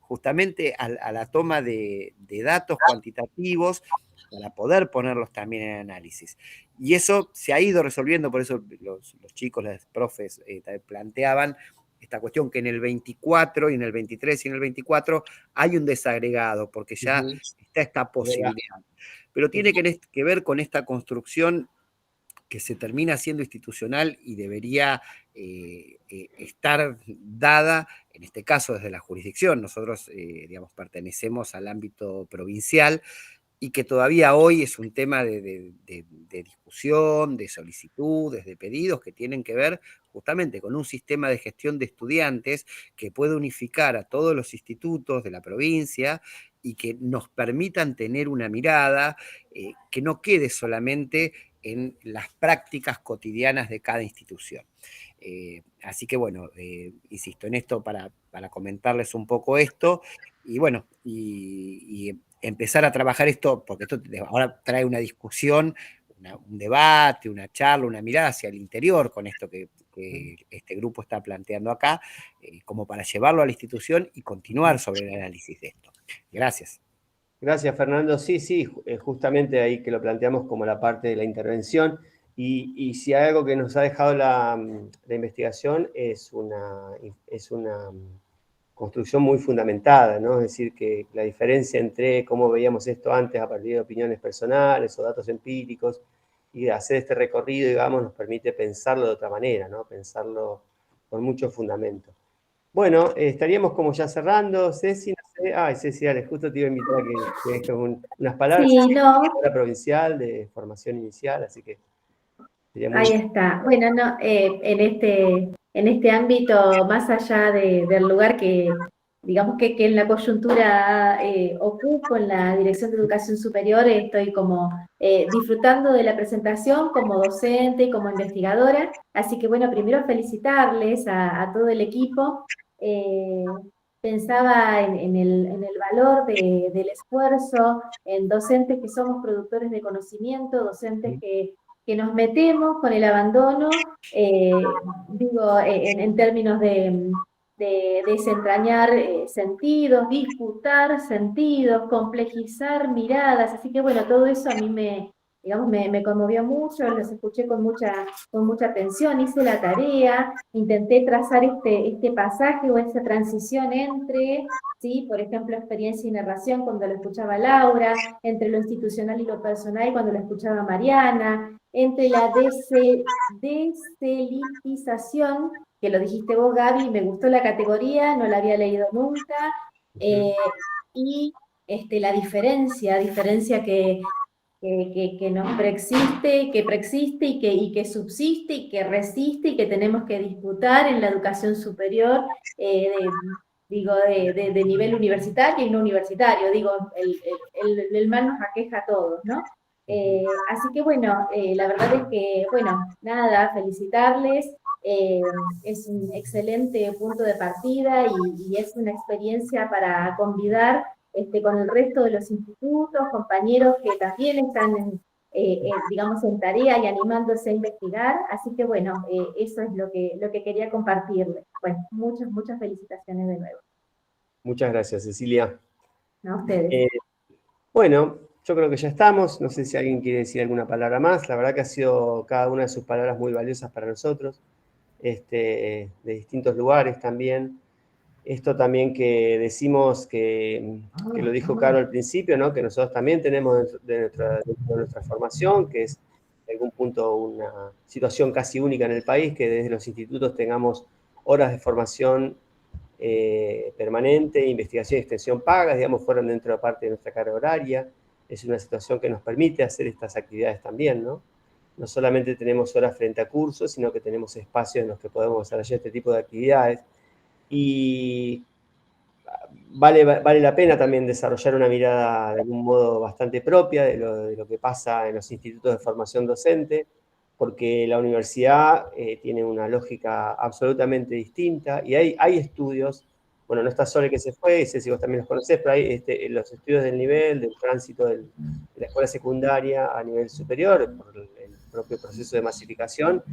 M: justamente a la toma de datos cuantitativos para poder ponerlos también en análisis. Y eso se ha ido resolviendo, por eso los chicos, los profes planteaban esta cuestión que en el 24 y en el 23 y en el 24 hay un desagregado, porque ya está esta posibilidad. Pero tiene que ver con esta construcción que se termina siendo institucional y debería estar dada, en este caso desde la jurisdicción. Nosotros, digamos, pertenecemos al ámbito provincial, y que todavía hoy es un tema de discusión, de solicitudes, de pedidos que tienen que ver justamente con un sistema de gestión de estudiantes que puede unificar a todos los institutos de la provincia y que nos permitan tener una mirada que no quede solamente en las prácticas cotidianas de cada institución. Así que bueno, insisto en esto para comentarles un poco esto, y bueno, y empezar a trabajar esto, porque esto ahora trae una discusión, un debate, una charla, una mirada hacia el interior con esto que este grupo está planteando acá, como para llevarlo a la institución y continuar sobre el análisis de esto. Gracias.
A: Gracias, Fernando. Sí, justamente ahí que lo planteamos como la parte de la intervención. Y si hay algo que nos ha dejado la investigación es una construcción muy fundamentada, ¿no? Es decir, que la diferencia entre cómo veíamos esto antes a partir de opiniones personales o datos empíricos y hacer este recorrido, digamos, nos permite pensarlo de otra manera, ¿no? Pensarlo con mucho fundamento. Bueno, estaríamos como ya cerrando. Ceci, no sé. Ay, Ceci, dale, justo te iba a invitar a que dejes unas palabras.
C: Sí, no.
A: La provincial de formación inicial, así que sería muy...
C: Ahí está. Bueno, no, en este ámbito, más allá del lugar que, digamos que en la coyuntura ocupo en la Dirección de Educación Superior, estoy como disfrutando de la presentación como docente y como investigadora. Así que bueno, primero felicitarles a todo el equipo. Pensaba en el valor del esfuerzo, en docentes que somos productores de conocimiento, docentes que nos metemos con el abandono, digo, en términos de desentrañar sentidos, disputar sentidos, complejizar miradas. Así que bueno, todo eso a mí me conmovió mucho, los escuché con mucha atención, hice la tarea, intenté trazar este pasaje o esta transición entre, ¿sí? Por ejemplo, experiencia y narración cuando lo escuchaba Laura, entre lo institucional y lo personal cuando lo escuchaba Mariana, entre la descelitización, que lo dijiste vos, Gaby, me gustó la categoría, no la había leído nunca, y la diferencia que nos preexiste, que preexiste y que subsiste y que resiste y que tenemos que disputar en la educación superior, de nivel universitario y no universitario, digo, el mal nos aqueja a todos, ¿no? Así que bueno, la verdad es que, bueno, nada, felicitarles, es un excelente punto de partida y es una experiencia para convidar con el resto de los institutos, compañeros que también están, digamos, en tarea y animándose a investigar. Así que bueno, eso es lo que quería compartirles. Bueno, muchas felicitaciones de nuevo.
A: Muchas gracias, Cecilia.
C: No, a ustedes.
A: Bueno, yo creo que ya estamos. No sé si alguien quiere decir alguna palabra más. La verdad que ha sido cada una de sus palabras muy valiosas para nosotros, de distintos lugares también. Esto también que decimos que lo dijo Caro al principio, ¿no? Que nosotros también tenemos dentro de nuestra formación, que es en algún punto una situación casi única en el país, que desde los institutos tengamos horas de formación permanente, investigación y extensión pagas, digamos, fueron dentro de parte de nuestra carga horaria. Es una situación que nos permite hacer estas actividades también, ¿no? No solamente tenemos horas frente a cursos, sino que tenemos espacios en los que podemos desarrollar este tipo de actividades. Y vale la pena también desarrollar una mirada de algún modo bastante propia de lo que pasa en los institutos de formación docente, porque la universidad tiene una lógica absolutamente distinta y hay estudios bueno, no está Sole que se fue, y sé si vos también los conocés, pero hay los estudios del nivel, del tránsito de la escuela secundaria a nivel superior, por el propio proceso de masificación,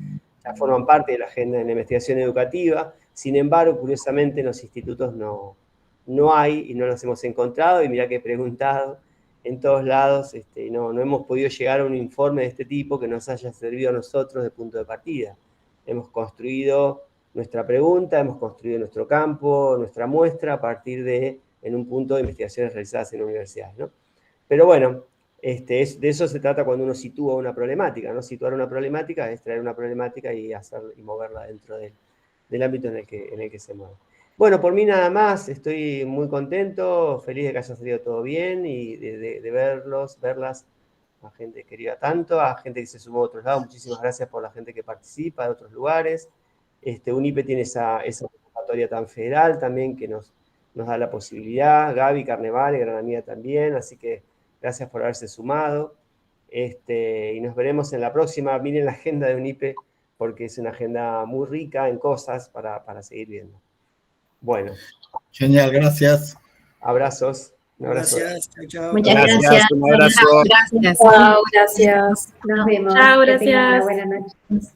A: ya forman parte de la agenda de la investigación educativa. Sin embargo, curiosamente, en los institutos no hay y no los hemos encontrado, y mirá que he preguntado en todos lados, no hemos podido llegar a un informe de este tipo que nos haya servido a nosotros de punto de partida. Hemos construido nuestra pregunta, hemos construido nuestro campo, nuestra muestra, a partir en un punto de investigaciones realizadas en universidades, ¿no? Pero bueno, de eso se trata cuando uno sitúa una problemática, ¿no? Situar una problemática es traer una problemática y moverla dentro del ámbito en el que se mueve. Bueno, por mí nada más, estoy muy contento, feliz de que haya salido todo bien y de verlas, a gente querida tanto, a gente que se sumó a otros lados. Muchísimas gracias por la gente que participa de otros lugares. UNIPE tiene esa convocatoria tan federal también que nos da la posibilidad. Gaby Carnevale, gran amiga también, así que gracias por haberse sumado. Y nos veremos en la próxima. Miren la agenda de UNIPE, porque es una agenda muy rica en cosas para seguir viendo. Bueno.
K: Genial, gracias.
A: Abrazos. Un abrazo.
L: Gracias, chao, chao.
C: Muchas gracias.
M: Un abrazo.
G: Gracias. Chao, gracias.
N: Nos vemos.
G: Chao,
N: Que tengan una
G: gracias.
N: buena noche.